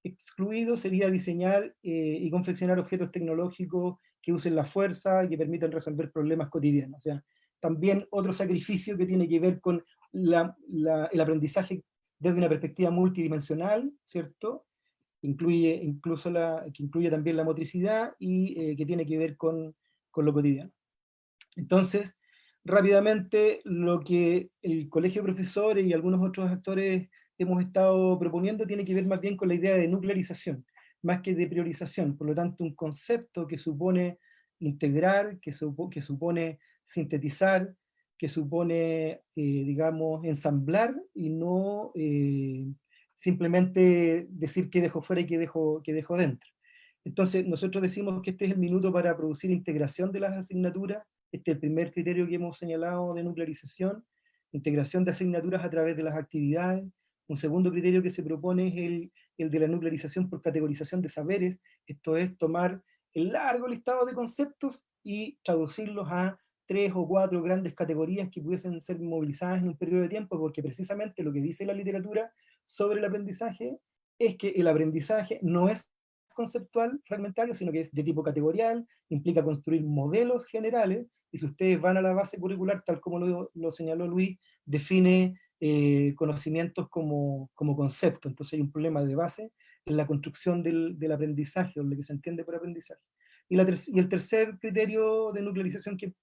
excluidos sería diseñar y confeccionar objetos tecnológicos que usen la fuerza y que permitan resolver problemas cotidianos. O sea, también otro sacrificio que tiene que ver con el aprendizaje desde una perspectiva multidimensional, ¿cierto? Que incluye también la motricidad y que tiene que ver con lo cotidiano. Entonces, rápidamente, lo que el Colegio de Profesores y algunos otros actores hemos estado proponiendo tiene que ver más bien con la idea de nuclearización, más que de priorización. Por lo tanto, un concepto que supone integrar, que supone sintetizar, que supone, digamos, ensamblar y no simplemente decir qué dejo fuera y qué dejo dentro. Entonces, nosotros decimos que este es el minuto para producir integración de las asignaturas. Este es el primer criterio que hemos señalado de nuclearización, integración de asignaturas a través de las actividades. Un segundo criterio que se propone es el de la nuclearización por categorización de saberes, esto es tomar el largo listado de conceptos y traducirlos a 3 o 4 grandes categorías que pudiesen ser movilizadas en un periodo de tiempo, porque precisamente lo que dice la literatura sobre el aprendizaje es que el aprendizaje no es conceptual fragmentario, sino que es de tipo categorial, implica construir modelos generales, y si ustedes van a la base curricular, tal como lo señaló Luis, define conocimientos como concepto. Entonces hay un problema de base en la construcción del aprendizaje, o lo que se entiende por aprendizaje. Y el tercer criterio de nuclearización que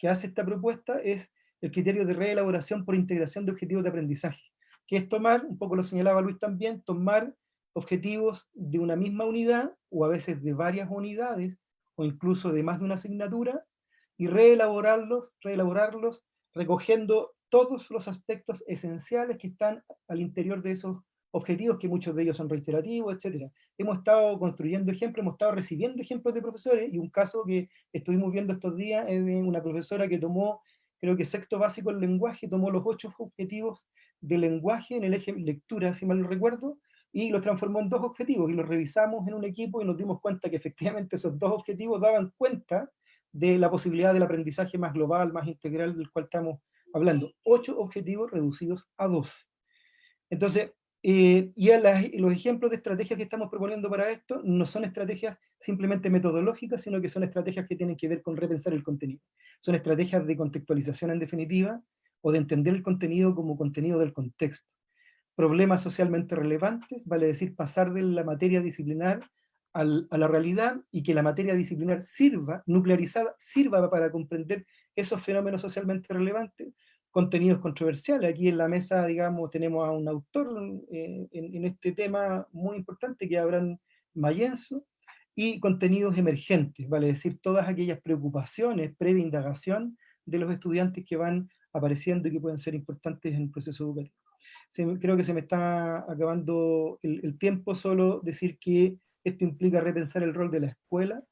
hace esta propuesta es el criterio de reelaboración por integración de objetivos de aprendizaje, que es tomar, un poco lo señalaba Luis también, tomar objetivos de una misma unidad, o a veces de varias unidades, o incluso de más de una asignatura, y reelaborarlos recogiendo todos los aspectos esenciales que están al interior de esos objetivos, que muchos de ellos son reiterativos, etc. Hemos estado construyendo ejemplos, hemos estado recibiendo ejemplos de profesores, y un caso que estuvimos viendo estos días es de una profesora que tomó, creo que sexto básico en lenguaje, tomó los 8 objetivos de lenguaje en el eje lectura, si mal no recuerdo, y los transformó en 2 objetivos, y los revisamos en un equipo y nos dimos cuenta que efectivamente esos 2 objetivos daban cuenta de la posibilidad del aprendizaje más global, más integral, del cual estamos hablando. 8 objetivos reducidos a 2. Entonces, los ejemplos de estrategias que estamos proponiendo para esto no son estrategias simplemente metodológicas, sino que son estrategias que tienen que ver con repensar el contenido. Son estrategias de contextualización en definitiva, o de entender el contenido como contenido del contexto. Problemas socialmente relevantes, vale decir, pasar de la materia disciplinar a la realidad, y que la materia disciplinar sirva, nuclearizada, sirva para comprender esos fenómenos socialmente relevantes. Contenidos controversiales, aquí en la mesa, digamos, tenemos a un autor en este tema muy importante, que es Abraham Mayenzo, y contenidos emergentes, vale decir, todas aquellas preocupaciones, previa indagación de los estudiantes que van apareciendo y que pueden ser importantes en el proceso educativo. Creo que se me está acabando el tiempo. Solo decir que esto implica repensar el rol de la escuela,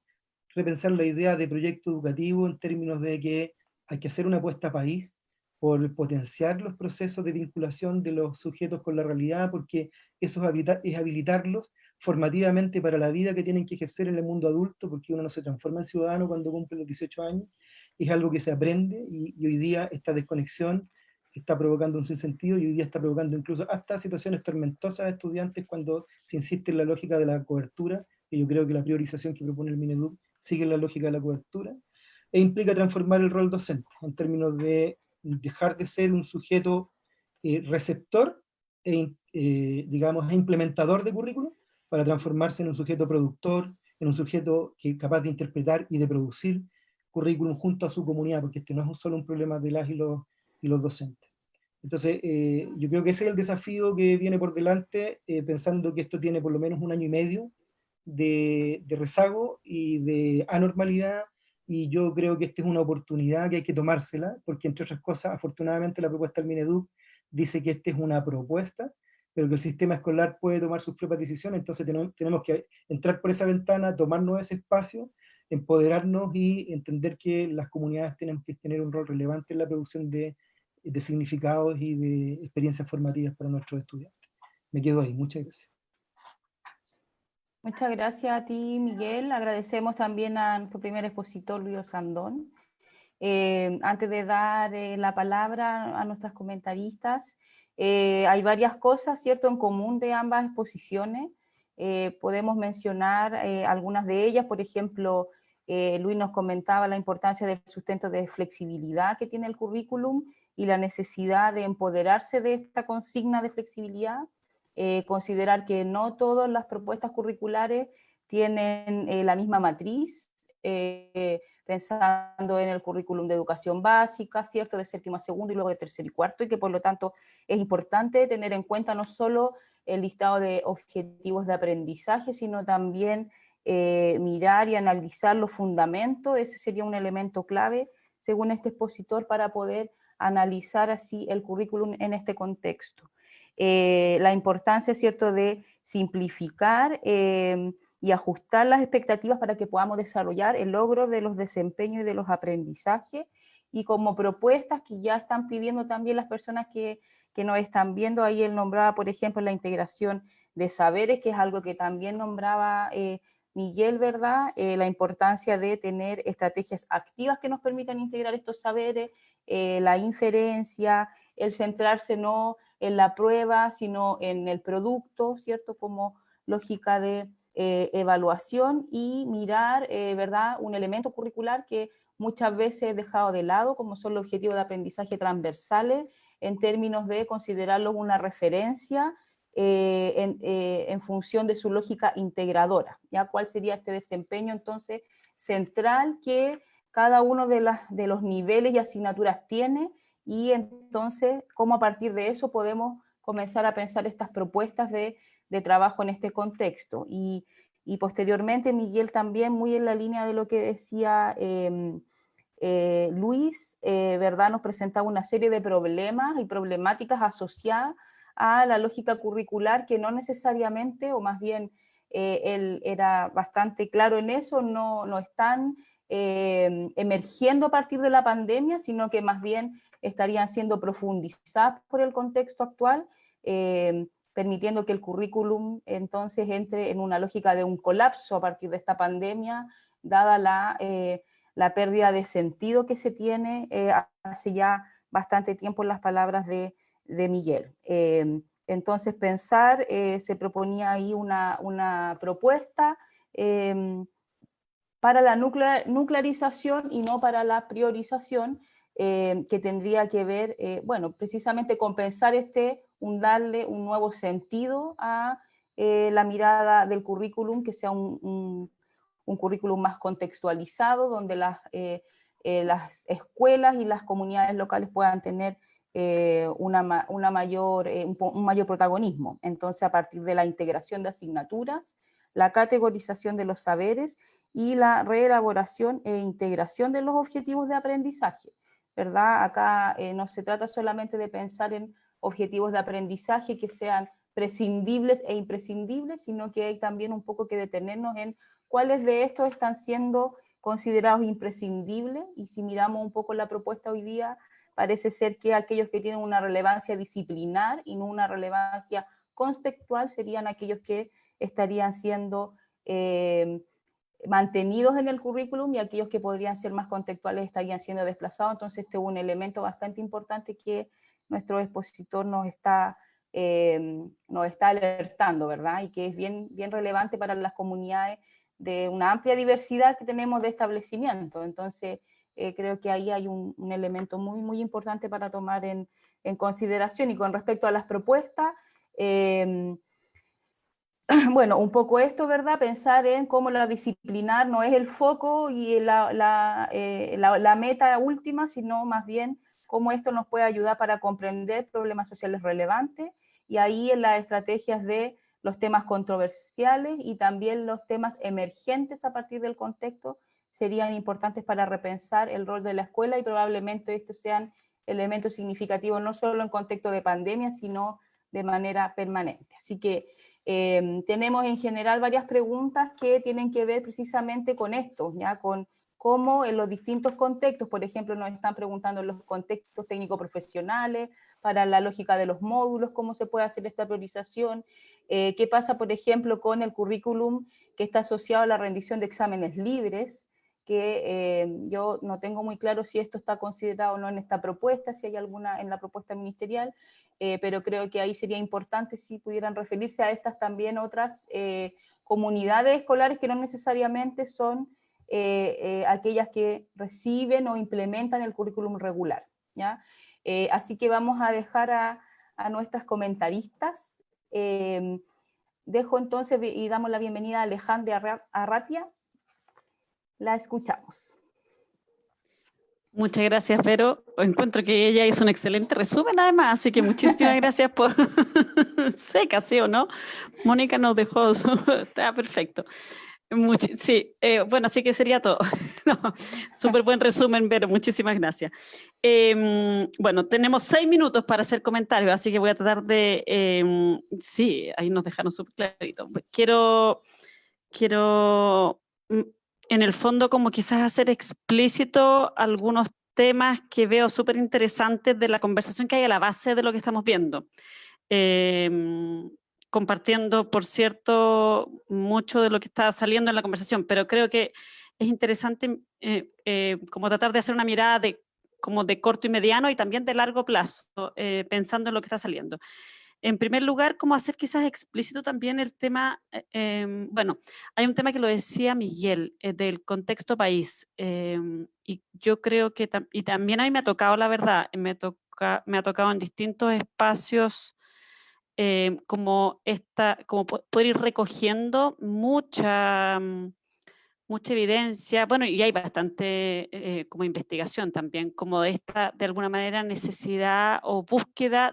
repensar la idea de proyecto educativo en términos de que hay que hacer una apuesta a país por potenciar los procesos de vinculación de los sujetos con la realidad, porque eso es habilitarlos formativamente para la vida que tienen que ejercer en el mundo adulto, porque uno no se transforma en ciudadano cuando cumple los 18 años, es algo que se aprende, y hoy día esta desconexión está provocando un sinsentido, y hoy día está provocando incluso hasta situaciones tormentosas a estudiantes cuando se insiste en la lógica de la cobertura, y yo creo que la priorización que propone el Mineduc sigue la lógica de la cobertura, e implica transformar el rol docente, en términos de dejar de ser un sujeto receptor, digamos, implementador de currículum, para transformarse en un sujeto productor, en un sujeto que es capaz de interpretar y de producir currículum junto a su comunidad, porque este no es solo un problema de las y los docentes. Entonces, yo creo que ese es el desafío que viene por delante, pensando que esto tiene por lo menos 1 año y medio de rezago y de anormalidad, y yo creo que esta es una oportunidad que hay que tomársela, porque entre otras cosas, afortunadamente la propuesta del Mineduc dice que esta es una propuesta, pero que el sistema escolar puede tomar sus propias decisiones. Entonces tenemos que entrar por esa ventana, tomarnos ese espacio, empoderarnos y entender que las comunidades tienen que tener un rol relevante en la producción de significados y de experiencias formativas para nuestros estudiantes. Me quedo ahí, muchas gracias.
Muchas gracias a ti, Miguel. Agradecemos también a nuestro primer expositor, Luis Sandón. Antes de dar la palabra a nuestras comentaristas, hay varias cosas, ¿cierto?, en común de ambas exposiciones. Podemos mencionar algunas de ellas. Por ejemplo, Luis nos comentaba la importancia del sustento de flexibilidad que tiene el currículum y la necesidad de empoderarse de esta consigna de flexibilidad. Considerar que no todas las propuestas curriculares tienen la misma matriz, pensando en el currículum de educación básica, ¿cierto?, de séptimo a segundo y luego de tercero y cuarto, y que por lo tanto es importante tener en cuenta no solo el listado de objetivos de aprendizaje, sino también mirar y analizar los fundamentos. Ese sería un elemento clave, según este expositor, para poder analizar así el currículum en este contexto. La importancia, ¿cierto?, de simplificar y ajustar las expectativas para que podamos desarrollar el logro de los desempeños y de los aprendizajes, y como propuestas que ya están pidiendo también las personas que nos están viendo. Ahí él nombraba, por ejemplo, la integración de saberes, que es algo que también nombraba Miguel, ¿verdad? La importancia de tener estrategias activas que nos permitan integrar estos saberes, la inferencia, el centrarse no en la prueba, sino en el producto, ¿cierto? Como lógica de evaluación, y mirar, ¿verdad?, un elemento curricular que muchas veces es dejado de lado, como son los objetivos de aprendizaje transversales, en términos de considerarlos una referencia en función de su lógica integradora, ¿ya? ¿Cuál sería este desempeño entonces central que cada uno de los niveles y asignaturas tiene? Y entonces, ¿cómo a partir de eso podemos comenzar a pensar estas propuestas de trabajo en este contexto? Y posteriormente Miguel también, muy en la línea de lo que decía Luis, ¿verdad?, nos presentaba una serie de problemas y problemáticas asociadas a la lógica curricular, que no necesariamente, o más bien él era bastante claro en eso, no están emergiendo a partir de la pandemia, sino que más bien estarían siendo profundizadas por el contexto actual, permitiendo que el currículum entonces entre en una lógica de un colapso a partir de esta pandemia, dada la pérdida de sentido que se tiene hace ya bastante tiempo, en las palabras de Miguel. Entonces pensar, se proponía ahí una propuesta para la nuclearización y no para la priorización, que tendría que ver, bueno, precisamente con pensar darle un nuevo sentido a la mirada del currículum, que sea un currículum más contextualizado, donde las escuelas y las comunidades locales puedan tener un mayor protagonismo. Entonces, a partir de la integración de asignaturas, la categorización de los saberes y la reelaboración e integración de los objetivos de aprendizaje, ¿verdad? Acá no se trata solamente de pensar en objetivos de aprendizaje que sean prescindibles e imprescindibles, sino que hay también un poco que detenernos en cuáles de estos están siendo considerados imprescindibles. Y si miramos un poco la propuesta hoy día, parece ser que aquellos que tienen una relevancia disciplinar y no una relevancia contextual serían aquellos que estarían siendo mantenidos en el currículum, y aquellos que podrían ser más contextuales estarían siendo desplazados. Entonces este es un elemento bastante importante que nuestro expositor nos está alertando, ¿verdad? Y que es bien relevante para las comunidades de una amplia diversidad que tenemos de establecimientos. Entonces creo que ahí hay un elemento muy importante para tomar en consideración. Y con respecto a las propuestas, bueno, un poco esto, ¿verdad? Pensar en cómo la disciplinar no es el foco y la meta última, sino más bien cómo esto nos puede ayudar para comprender problemas sociales relevantes, y ahí en las estrategias de los temas controversiales y también los temas emergentes a partir del contexto serían importantes para repensar el rol de la escuela, y probablemente estos sean elementos significativos no solo en contexto de pandemia, sino de manera permanente. Así que tenemos en general varias preguntas que tienen que ver precisamente con esto, ¿ya? Con cómo en los distintos contextos, por ejemplo, nos están preguntando en los contextos técnico-profesionales, para la lógica de los módulos, cómo se puede hacer esta priorización, qué pasa, por ejemplo, con el currículum que está asociado a la rendición de exámenes libres, que yo no tengo muy claro si esto está considerado o no en esta propuesta, si hay alguna en la propuesta ministerial, pero creo que ahí sería importante si pudieran referirse a estas también otras comunidades escolares que no necesariamente son aquellas que reciben o implementan el currículum regular, ¿ya? Así que vamos a dejar a nuestras comentaristas. Dejo entonces y damos la bienvenida a Alejandra Arratia. La escuchamos.
Muchas gracias, Vero. Encuentro que ella hizo un excelente resumen, además, así que muchísimas gracias por... Seca, ¿sí o no? Mónica nos dejó... Está perfecto. Sí, bueno, así que sería todo. No, súper buen resumen, Vero, muchísimas gracias. Bueno, tenemos 6 minutos para hacer comentarios, así que voy a tratar de... sí, ahí nos dejaron súper clarito. Quiero en el fondo como quizás hacer explícito algunos temas que veo súper interesantes de la conversación que hay a la base de lo que estamos viendo. Compartiendo, por cierto, mucho de lo que está saliendo en la conversación, pero creo que es interesante como tratar de hacer una mirada como de corto y mediano y también de largo plazo, pensando en lo que está saliendo. En primer lugar, como hacer quizás explícito también el tema, bueno, hay un tema que lo decía Miguel, del contexto país, y yo creo que, y también a mí me ha tocado, la verdad, me ha tocado en distintos espacios como poder ir recogiendo mucha evidencia, bueno, y hay bastante como investigación también, como de esta, de alguna manera, necesidad o búsqueda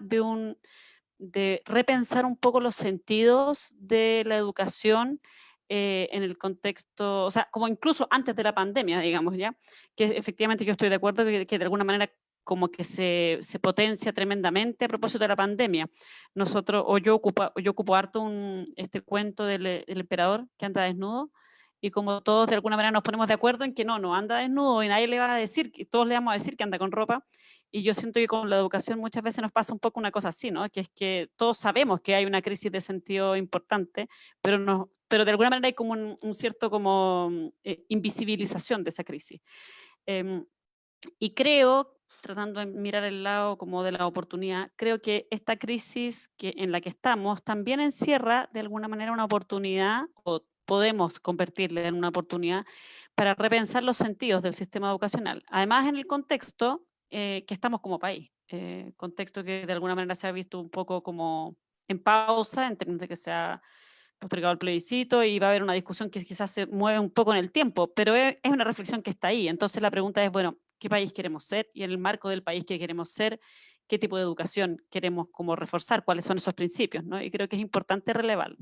de repensar un poco los sentidos de la educación en el contexto, o sea, como incluso antes de la pandemia, digamos, ¿ya? Que efectivamente yo estoy de acuerdo que de alguna manera como que se potencia tremendamente a propósito de la pandemia. Nosotros, o yo ocupo harto este cuento del emperador que anda desnudo, y como todos de alguna manera nos ponemos de acuerdo en que no anda desnudo y nadie le va a decir, que todos le vamos a decir que anda con ropa, y yo siento que con la educación muchas veces nos pasa un poco una cosa así, ¿no? Que es que todos sabemos que hay una crisis de sentido importante, pero de alguna manera hay como un cierto como invisibilización de esa crisis. Y creo, tratando de mirar el lado como de la oportunidad, creo que esta crisis en la que estamos también encierra de alguna manera una oportunidad, o podemos convertirla en una oportunidad, para repensar los sentidos del sistema educacional. Además, en el contexto que estamos como país, contexto que de alguna manera se ha visto un poco como en pausa, en términos de que se ha postergado el plebiscito y va a haber una discusión que quizás se mueve un poco en el tiempo, pero es una reflexión que está ahí. Entonces la pregunta es, bueno, ¿qué país queremos ser? Y en el marco del país que queremos ser, ¿qué tipo de educación queremos como reforzar? ¿Cuáles son esos principios? ¿No? Y creo que es importante relevarlo.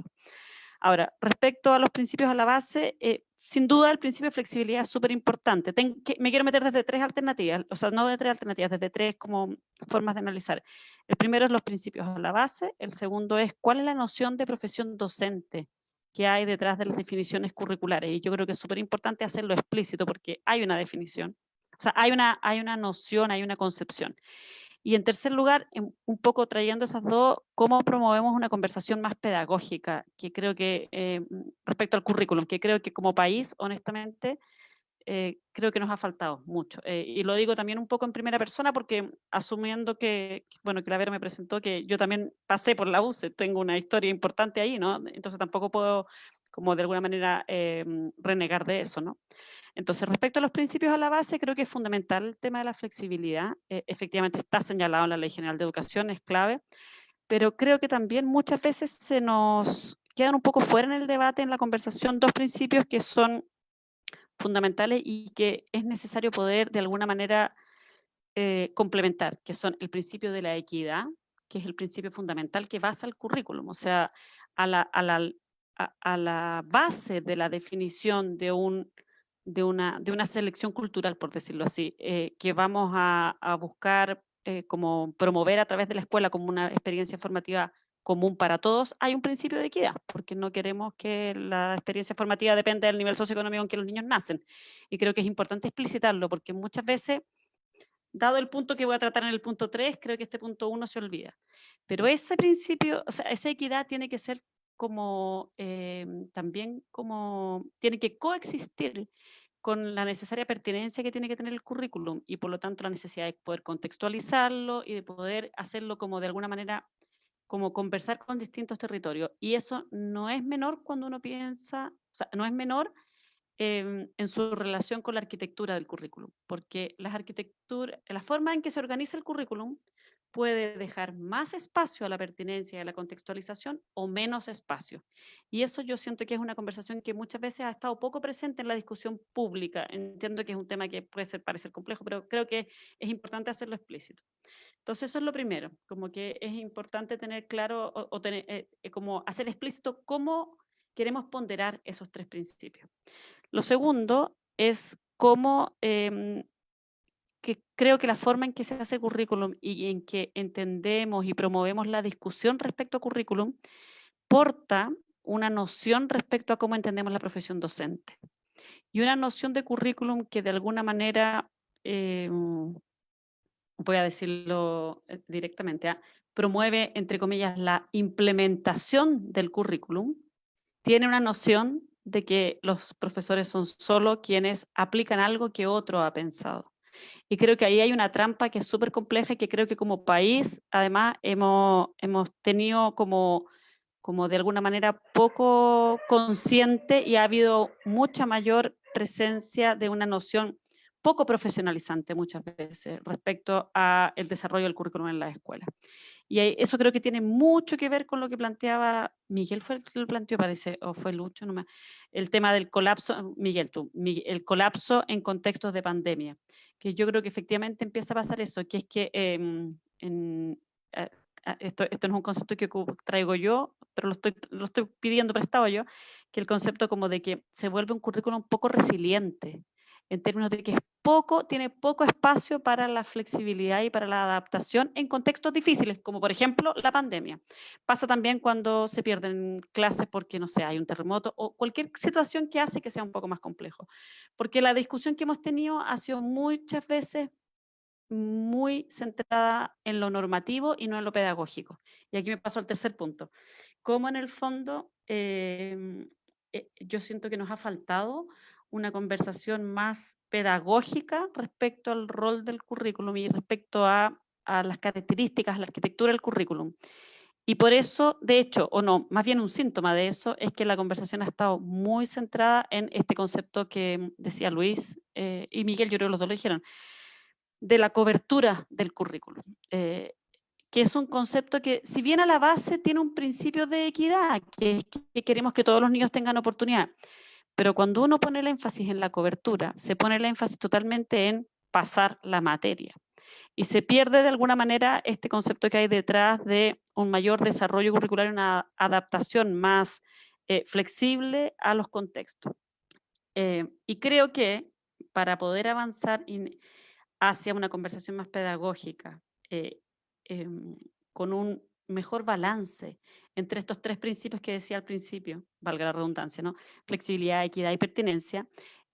Ahora, respecto a los principios a la base, sin duda el principio de flexibilidad es súper importante. Me quiero meter desde 3 alternativas, o sea, no de 3 alternativas, desde 3 como formas de analizar. El primero es los principios a la base, el segundo es cuál es la noción de profesión docente que hay detrás de las definiciones curriculares, y yo creo que es súper importante hacerlo explícito porque hay una definición, o sea, hay una noción, hay una concepción. Y en tercer lugar, un poco trayendo esas dos, cómo promovemos una conversación más pedagógica, que creo que respecto al currículum, que creo que como país, honestamente, creo que nos ha faltado mucho. Y lo digo también un poco en primera persona porque asumiendo bueno, que la Vera me presentó, que yo también pasé por la UCE, tengo una historia importante ahí, ¿no? Entonces tampoco puedo como de alguna manera renegar de eso, ¿no? Entonces, respecto a los principios a la base, creo que es fundamental el tema de la flexibilidad. Efectivamente está señalado en la Ley General de Educación, es clave, pero creo que también muchas veces se nos quedan un poco fuera en el debate, en la conversación, dos principios que son fundamentales y que es necesario poder de alguna manera complementar, que son el principio de la equidad, que es el principio fundamental que basa el currículum, o sea, a la base de la definición de una selección cultural, por decirlo así, que vamos a buscar como promover a través de la escuela como una experiencia formativa común para todos, hay un principio de equidad, porque no queremos que la experiencia formativa dependa del nivel socioeconómico en que los niños nacen. Y creo que es importante explicitarlo, porque muchas veces, dado el punto que voy a tratar en el punto 3, creo que este punto 1 se olvida. Pero ese principio, o sea, esa equidad tiene que ser como, también como, tiene que coexistir con la necesaria pertinencia que tiene que tener el currículum y por lo tanto la necesidad de poder contextualizarlo y de poder hacerlo como de alguna manera, como conversar con distintos territorios. Y eso no es menor cuando uno piensa, o sea, no es menor en su relación con la arquitectura del currículum, porque la forma en que se organiza el currículum puede dejar más espacio a la pertinencia y a la contextualización o menos espacio. Y eso yo siento que es una conversación que muchas veces ha estado poco presente en la discusión pública. Entiendo que es un tema que puede parecer complejo, pero creo que es importante hacerlo explícito. Entonces eso es lo primero, como que es importante tener claro o tener, como hacer explícito cómo queremos ponderar esos tres principios. Lo segundo es cómo que creo que la forma en que se hace currículum y en que entendemos y promovemos la discusión respecto a currículum porta una noción respecto a cómo entendemos la profesión docente. Y una noción de currículum que de alguna manera, voy a decirlo directamente, promueve, entre comillas, la implementación del currículum, tiene una noción de que los profesores son solo quienes aplican algo que otro ha pensado. Y creo que ahí hay una trampa que es súper compleja y que creo que como país, además, hemos tenido como de alguna manera poco consciente y ha habido mucha mayor presencia de una noción poco profesionalizante muchas veces respecto al desarrollo del currículum en las escuelas. Y eso creo que tiene mucho que ver con lo que planteaba Miguel, fue el que lo planteó, parece, o fue Lucho, no me, el tema del colapso, Miguel, el colapso en contextos de pandemia, que yo creo que efectivamente empieza a pasar eso, que es que esto no es un concepto que traigo yo, pero lo estoy pidiendo prestado yo, que el concepto como de que se vuelve un currículum poco resiliente, en términos de que tiene poco espacio para la flexibilidad y para la adaptación en contextos difíciles, como por ejemplo la pandemia. Pasa también cuando se pierden clases porque, no sé, hay un terremoto o cualquier situación que hace que sea un poco más complejo. Porque la discusión que hemos tenido ha sido muchas veces muy centrada en lo normativo y no en lo pedagógico. Y aquí me paso al tercer punto. Cómo en el fondo yo siento que nos ha faltado una conversación más pedagógica respecto al rol del currículum y respecto a las características, a la arquitectura del currículum. Y por eso, de hecho, o no, más bien un síntoma de eso, es que la conversación ha estado muy centrada en este concepto que decía Luis y Miguel, yo creo que los dos lo dijeron, de la cobertura del currículum, que es un concepto que, si bien a la base tiene un principio de equidad, que es que queremos que todos los niños tengan oportunidad, pero cuando uno pone el énfasis en la cobertura, se pone el énfasis totalmente en pasar la materia. Y se pierde de alguna manera este concepto que hay detrás de un mayor desarrollo curricular y una adaptación más flexible a los contextos. Y creo que para poder avanzar hacia una conversación más pedagógica, con un mejor balance entre estos tres principios que decía al principio, valga la redundancia, ¿no? Flexibilidad, equidad y pertinencia,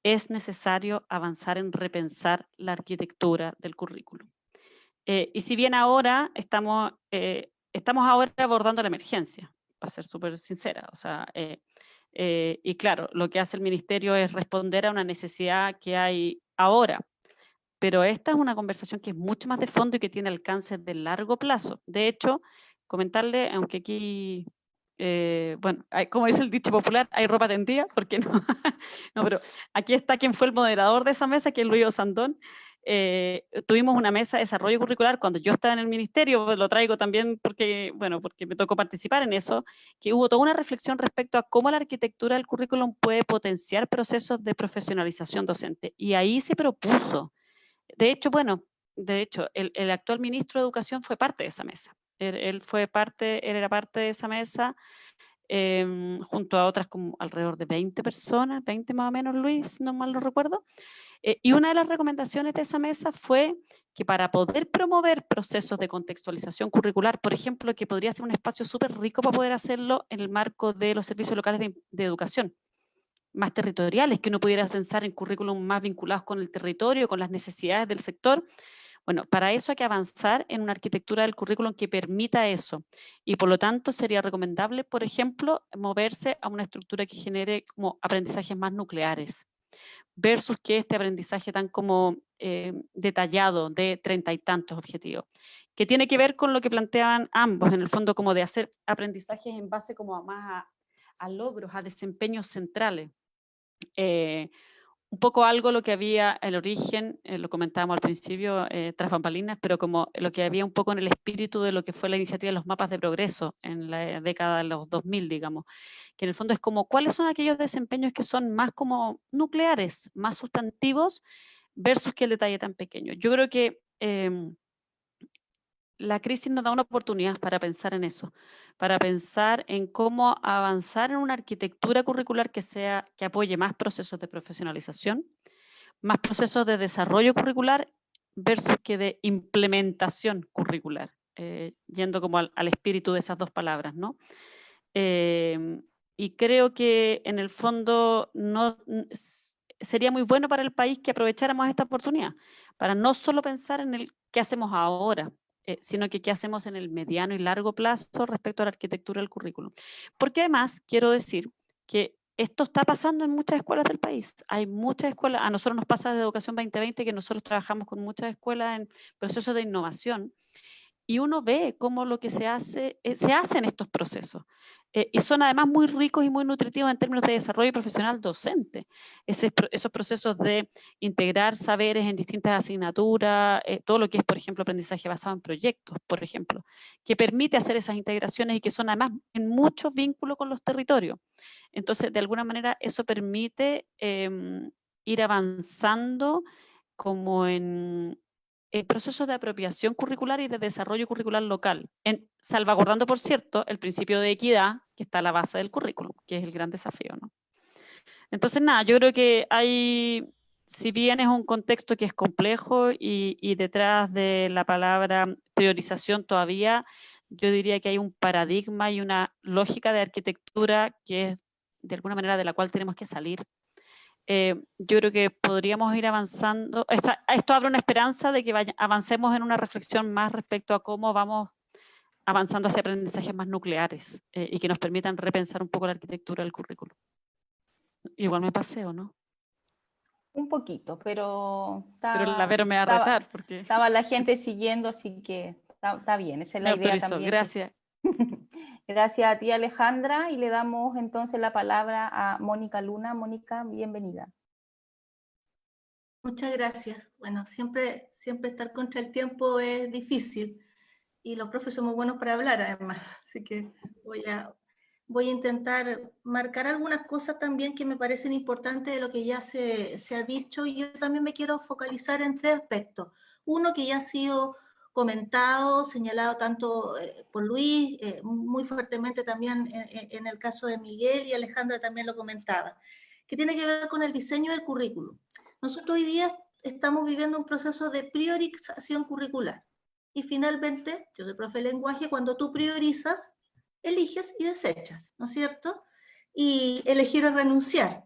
es necesario avanzar en repensar la arquitectura del currículum. Y si bien ahora estamos ahora abordando la emergencia, para ser súper sincera, o sea, y claro, lo que hace el ministerio es responder a una necesidad que hay ahora, pero esta es una conversación que es mucho más de fondo y que tiene alcance de largo plazo. De hecho, comentarle, aunque aquí, bueno, como dice el dicho popular, hay ropa tendida, ¿por qué no? No, pero aquí está quien fue el moderador de esa mesa, que es Luis Osandón. Tuvimos una mesa de desarrollo curricular cuando yo estaba en el ministerio, lo traigo también porque, bueno, porque me tocó participar en eso, que hubo toda una reflexión respecto a cómo la arquitectura del currículum puede potenciar procesos de profesionalización docente. Y ahí se propuso. De hecho, bueno, el actual ministro de Educación fue parte de esa mesa. Él era parte de esa mesa, junto a otras como alrededor de 20 personas, 20 más o menos, Luis, no mal lo recuerdo. Y una de las recomendaciones de esa mesa fue que para poder promover procesos de contextualización curricular, por ejemplo, que podría ser un espacio súper rico para poder hacerlo en el marco de los servicios locales de educación, más territoriales, que uno pudiera pensar en currículum más vinculados con el territorio, con las necesidades del sector. Bueno, para eso hay que avanzar en una arquitectura del currículum que permita eso. Y por lo tanto sería recomendable, por ejemplo, moverse a una estructura que genere como aprendizajes más nucleares, versus que este aprendizaje tan como detallado de 30 y tantos objetivos, que tiene que ver con lo que planteaban ambos, en el fondo como de hacer aprendizajes en base como a logros, a desempeños centrales. un poco algo lo que había el origen, lo comentábamos al principio, tras bambalinas, pero como lo que había un poco en el espíritu de lo que fue la iniciativa de los mapas de progreso en la década de los 2000, digamos, que en el fondo es como cuáles son aquellos desempeños que son más como nucleares, más sustantivos, versus que el detalle tan pequeño. Yo creo que la crisis nos da una oportunidad para pensar en eso, para pensar en cómo avanzar en una arquitectura curricular que apoye más procesos de profesionalización, más procesos de desarrollo curricular versus que de implementación curricular, yendo como al espíritu de esas dos palabras, ¿no? Y creo que en el fondo sería muy bueno para el país que aprovecháramos esta oportunidad, para no solo pensar en el qué hacemos ahora, sino que qué hacemos en el mediano y largo plazo respecto a la arquitectura del currículum. Porque además quiero decir que esto está pasando en muchas escuelas del país. Hay muchas escuelas, a nosotros nos pasa de Educación 2020 que nosotros trabajamos con muchas escuelas en procesos de innovación y uno ve cómo lo que se hace en estos procesos. Y son además muy ricos y muy nutritivos en términos de desarrollo profesional docente. Esos procesos de integrar saberes en distintas asignaturas, todo lo que es, por ejemplo, aprendizaje basado en proyectos, por ejemplo, que permite hacer esas integraciones y que son además en mucho vínculo con los territorios. Entonces, de alguna manera, eso permite ir avanzando como en procesos de apropiación curricular y de desarrollo curricular local, salvaguardando, por cierto, el principio de equidad que está a la base del currículum, que es el gran desafío, ¿no? Entonces, nada, yo creo que si bien es un contexto que es complejo y detrás de la palabra priorización todavía, yo diría que hay un paradigma y una lógica de arquitectura que es de alguna manera de la cual tenemos que salir. Yo creo que podríamos ir avanzando. Esto abre una esperanza de que avancemos en una reflexión más respecto a cómo vamos avanzando hacia aprendizajes más nucleares y que nos permitan repensar un poco la arquitectura del currículo. Igual me paseo, ¿no?
Un poquito, pero
Pero la Vero me va a retar porque...
Estaba la gente siguiendo, así que está bien, esa es la idea también.
Gracias.
Gracias a ti, Alejandra, y le damos entonces la palabra a Mónica Luna. Mónica, bienvenida.
Muchas gracias. Bueno, siempre estar contra el tiempo es difícil y los profes son muy buenos para hablar además, así que voy a intentar marcar algunas cosas también que me parecen importantes de lo que ya se ha dicho, y yo también me quiero focalizar en tres aspectos. Uno que ya ha sido comentado, señalado tanto por Luis, muy fuertemente también en el caso de Miguel, y Alejandra también lo comentaba, que tiene que ver con el diseño del currículum. Nosotros hoy día estamos viviendo un proceso de priorización curricular, y finalmente, yo soy profe de lenguaje, cuando tú priorizas, eliges y desechas, ¿no es cierto? Y elegir es renunciar,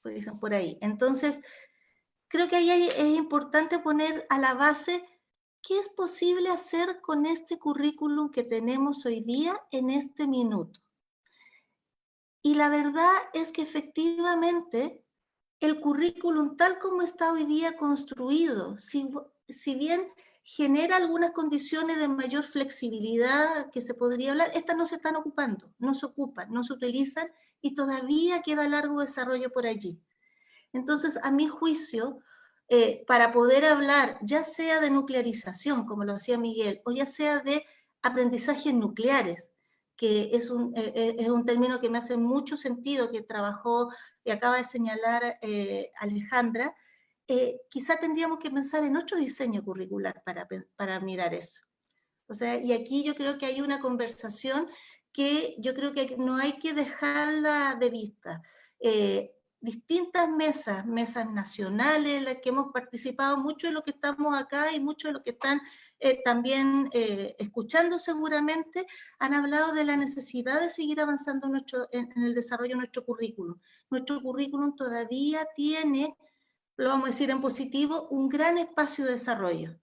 pues dicen por ahí. Entonces, creo que ahí es importante poner a la base qué es posible hacer con este currículum que tenemos hoy día en este minuto. Y la verdad es que efectivamente el currículum tal como está hoy día construido, si bien genera algunas condiciones de mayor flexibilidad que se podría hablar, estas no se están ocupando, no se ocupan, no se utilizan y todavía queda largo desarrollo por allí. Entonces, a mi juicio, para poder hablar ya sea de nuclearización, como lo decía Miguel, o ya sea de aprendizajes nucleares, que es un término que me hace mucho sentido, que trabajó y acaba de señalar Alejandra, quizá tendríamos que pensar en otro diseño curricular para mirar eso. O sea, y aquí yo creo que hay una conversación que yo creo que no hay que dejarla de vista. Distintas mesas nacionales en las que hemos participado, mucho de lo que estamos acá y muchos de los que están también escuchando seguramente, han hablado de la necesidad de seguir avanzando en el desarrollo de nuestro currículum. Nuestro currículum todavía tiene, lo vamos a decir en positivo, un gran espacio de desarrollo.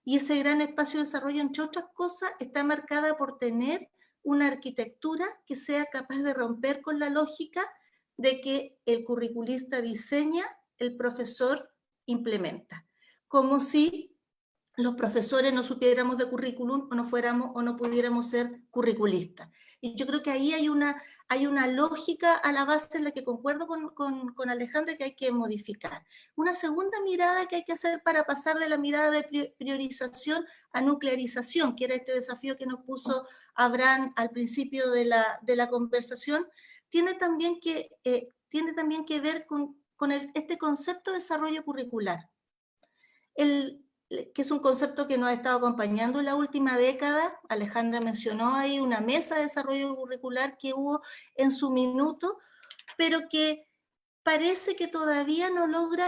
Y ese gran espacio de desarrollo, entre otras cosas, está marcada por tener una arquitectura que sea capaz de romper con la lógica de que el curriculista diseña, el profesor implementa. Como si los profesores no supiéramos de currículum o no fuéramos o no pudiéramos ser curriculistas. Y yo creo que ahí hay una lógica a la base en la que concuerdo con Alejandra, que hay que modificar. Una segunda mirada que hay que hacer para pasar de la mirada de priorización a nuclearización, que era este desafío que nos puso Abraham al principio de la conversación, tiene también que ver con este concepto de desarrollo curricular. Que es un concepto que nos ha estado acompañando en la última década. Alejandra mencionó ahí una mesa de desarrollo curricular que hubo en su minuto, pero que parece que todavía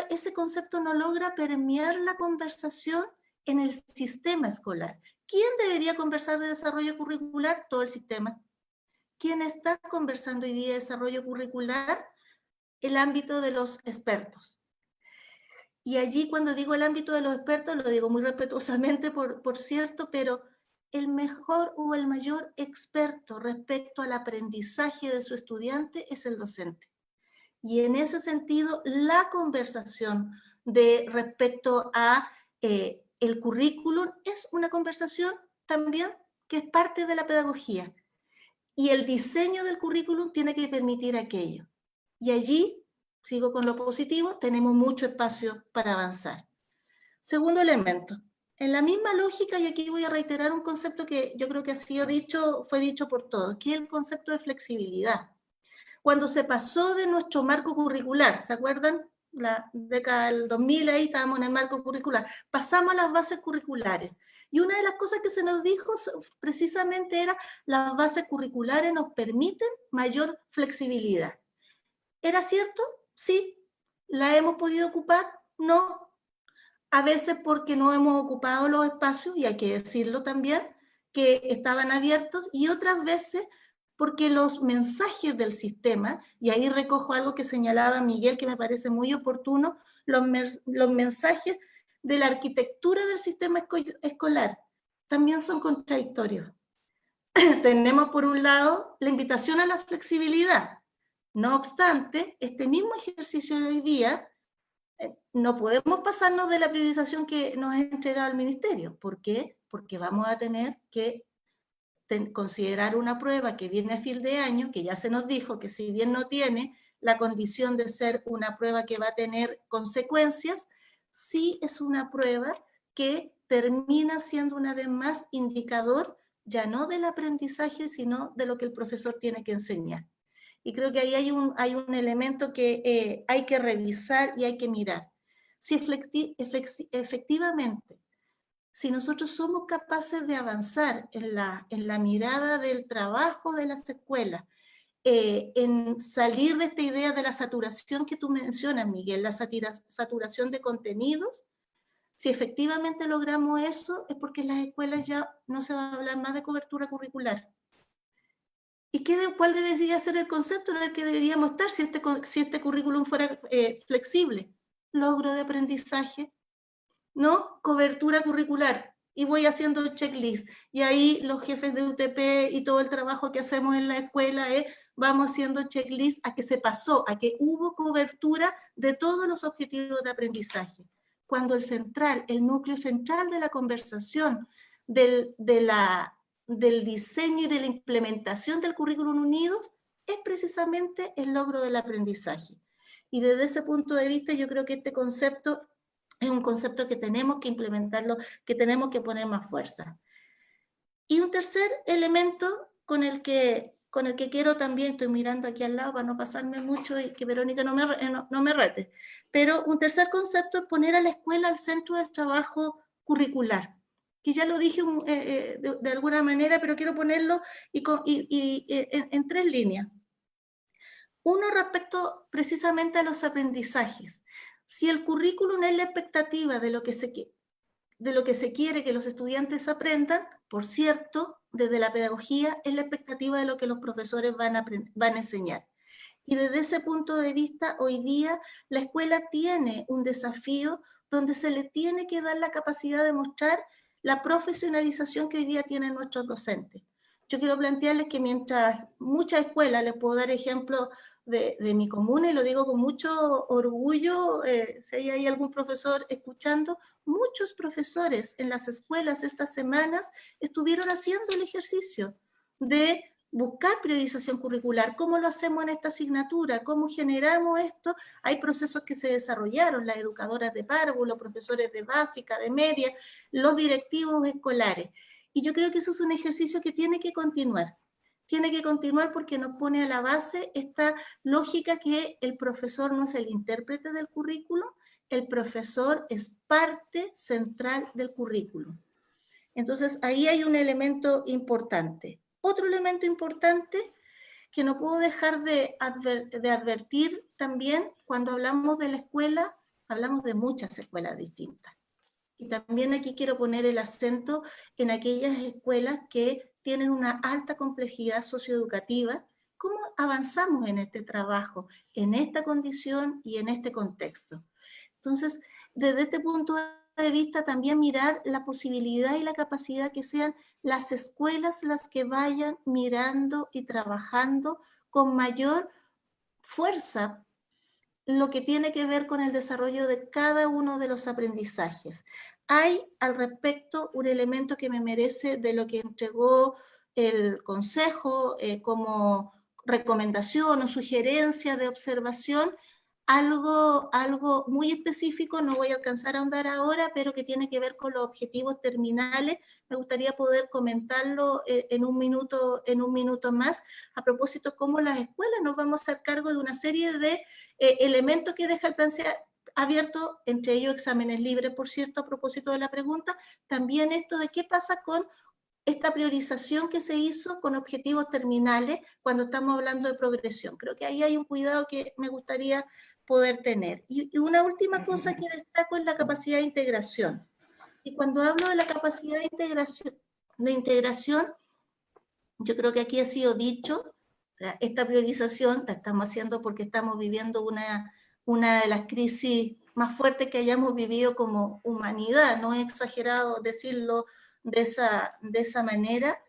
ese concepto no logra permear la conversación en el sistema escolar. ¿Quién debería conversar de desarrollo curricular? Todo el sistema. ¿Quién está conversando hoy día de desarrollo curricular? El ámbito de los expertos. Y allí, cuando digo el ámbito de los expertos, lo digo muy respetuosamente, por cierto, pero el mejor o el mayor experto respecto al aprendizaje de su estudiante es el docente. Y en ese sentido, la conversación respecto a el currículum es una conversación también que es parte de la pedagogía. Y el diseño del currículum tiene que permitir aquello. Y allí, sigo con lo positivo, tenemos mucho espacio para avanzar. Segundo elemento, en la misma lógica, y aquí voy a reiterar un concepto que yo creo que fue dicho por todos, que es el concepto de flexibilidad. Cuando se pasó de nuestro marco curricular, ¿se acuerdan? La década del 2000, ahí estábamos en el marco curricular, pasamos a las bases curriculares. Y una de las cosas que se nos dijo precisamente era, las bases curriculares nos permiten mayor flexibilidad. ¿Era cierto? Sí. ¿La hemos podido ocupar? No. A veces porque no hemos ocupado los espacios, y hay que decirlo también, que estaban abiertos, y otras veces porque los mensajes del sistema, y ahí recojo algo que señalaba Miguel, que me parece muy oportuno, los mensajes de la arquitectura del sistema escolar también son contradictorios. Tenemos por un lado la invitación a la flexibilidad. No obstante, este mismo ejercicio de hoy día, no podemos pasarnos de la priorización que nos ha entregado el ministerio. ¿Por qué? Porque vamos a tener que considerar una prueba que viene a fin de año, que ya se nos dijo que si bien no tiene la condición de ser una prueba que va a tener consecuencias, sí es una prueba que termina siendo una vez más indicador ya no del aprendizaje, sino de lo que el profesor tiene que enseñar. Y creo que ahí hay un elemento que hay que revisar y hay que mirar. Si efectivamente, si nosotros somos capaces de avanzar en la mirada del trabajo de las escuelas, en salir de esta idea de la saturación que tú mencionas, Miguel, la saturación de contenidos, si efectivamente logramos eso, es porque en las escuelas ya no se va a hablar más de cobertura curricular. ¿Y cuál debería ser el concepto en el que deberíamos estar si este currículum fuera flexible? Logro de aprendizaje, ¿no? Cobertura curricular. Y voy haciendo checklist. Y ahí los jefes de UTP y todo el trabajo que hacemos en la escuela vamos haciendo checklist a que se pasó, a que hubo cobertura de todos los objetivos de aprendizaje. Cuando el núcleo central de la conversación, del diseño y de la implementación del currículum unidos, es precisamente el logro del aprendizaje. Y desde ese punto de vista, yo creo que este concepto es un concepto que tenemos que implementarlo, que tenemos que poner más fuerza. Y un tercer elemento con el que quiero también, estoy mirando aquí al lado para no pasarme mucho y que Verónica no me rete, pero un tercer concepto es poner a la escuela al centro del trabajo curricular, que ya lo dije de alguna manera, pero quiero ponerlo en 3 líneas. Uno, respecto precisamente a los aprendizajes. Si el currículum es la expectativa de lo que se quiere que los estudiantes aprendan, por cierto, desde la pedagogía es la expectativa de lo que los profesores van a enseñar. Y desde ese punto de vista, hoy día la escuela tiene un desafío donde se le tiene que dar la capacidad de mostrar la profesionalización que hoy día tienen nuestros docentes. yo quiero plantearles que mientras muchas escuelas, les puedo dar ejemplo de mi comuna, y lo digo con mucho orgullo, si hay ahí algún profesor escuchando, muchos profesores en las escuelas estas semanas estuvieron haciendo el ejercicio de buscar priorización curricular, cómo lo hacemos en esta asignatura, cómo generamos esto. Hay procesos que se desarrollaron, las educadoras de párvulo, profesores de básica, de media, los directivos escolares. Y yo creo que eso es un ejercicio que tiene que continuar. Tiene que continuar porque nos pone a la base esta lógica que el profesor no es el intérprete del currículo, el profesor es parte central del currículo. Entonces, ahí hay un elemento importante. Otro elemento importante que no puedo dejar de advertir también cuando hablamos de la escuela, hablamos de muchas escuelas distintas. Y también aquí quiero poner el acento en aquellas escuelas que tienen una alta complejidad socioeducativa. ¿Cómo avanzamos en este trabajo, en esta condición y en este contexto? Entonces, desde este punto de vista, también mirar la posibilidad y la capacidad que sean las escuelas las que vayan mirando y trabajando con mayor fuerza lo que tiene que ver con el desarrollo de cada uno de los aprendizajes. Hay al respecto un elemento que me merece de lo que entregó el Consejo como recomendación o sugerencia de observación, algo muy específico, no voy a alcanzar a ahondar ahora, pero que tiene que ver con los objetivos terminales. Me gustaría poder comentarlo en un minuto más, a propósito cómo las escuelas nos vamos a hacer cargo de una serie de elementos que deja el plan abierto, entre ellos exámenes libres, por cierto, a propósito de la pregunta, también esto de qué pasa con esta priorización que se hizo con objetivos terminales cuando estamos hablando de progresión. Creo que ahí hay un cuidado que me gustaría poder tener. Y una última cosa que destaco es la capacidad de integración. Y cuando hablo de la capacidad de integración, yo creo que aquí ha sido dicho, esta priorización la estamos haciendo porque estamos viviendo una de las crisis más fuertes que hayamos vivido como humanidad, no es exagerado decirlo de esa manera,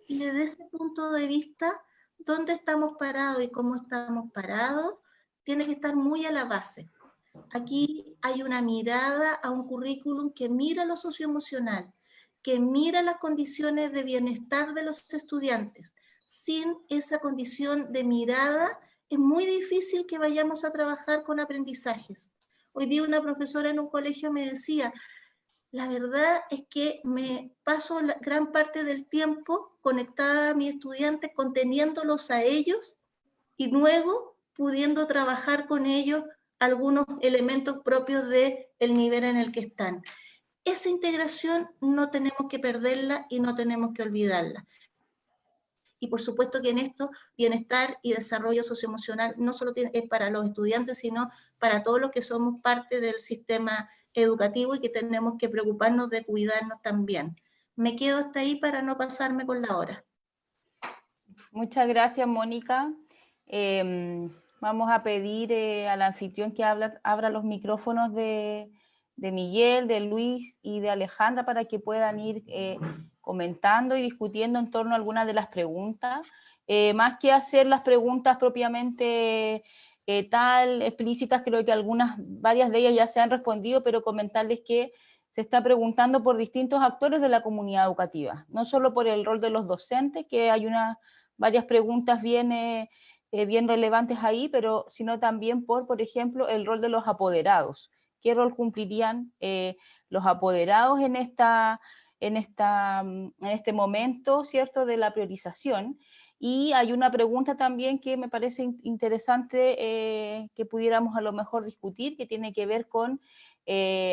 y desde ese punto de vista, dónde estamos parados y cómo estamos parados, tiene que estar muy a la base. Aquí hay una mirada a un currículum que mira lo socioemocional, que mira las condiciones de bienestar de los estudiantes. Sin esa condición de mirada, es muy difícil que vayamos a trabajar con aprendizajes. Hoy día una profesora en un colegio me decía, la verdad es que me paso la gran parte del tiempo conectada a mis estudiantes, conteniéndolos a ellos y luego pudiendo trabajar con ellos algunos elementos propios del nivel en el que están. Esa integración no tenemos que perderla y no tenemos que olvidarla. Y por supuesto que en esto, bienestar y desarrollo socioemocional no solo es para los estudiantes, sino para todos los que somos parte del sistema educativo y que tenemos que preocuparnos de cuidarnos también. Me quedo hasta ahí para no pasarme con la hora.
Muchas gracias, Mónica. Vamos a pedir al anfitrión que abra los micrófonos de Miguel, de Luis y de Alejandra para que puedan ir comentando y discutiendo en torno a algunas de las preguntas. Más que hacer las preguntas propiamente explícitas, creo que varias de ellas ya se han respondido, pero comentarles que se está preguntando por distintos actores de la comunidad educativa, no solo por el rol de los docentes, que hay varias preguntas bien relevantes ahí, pero sino también por ejemplo, el rol de los apoderados. ¿Qué rol cumplirían los apoderados en este momento, ¿cierto?, de la priorización? Y hay una pregunta también que me parece interesante que pudiéramos a lo mejor discutir, que tiene que ver con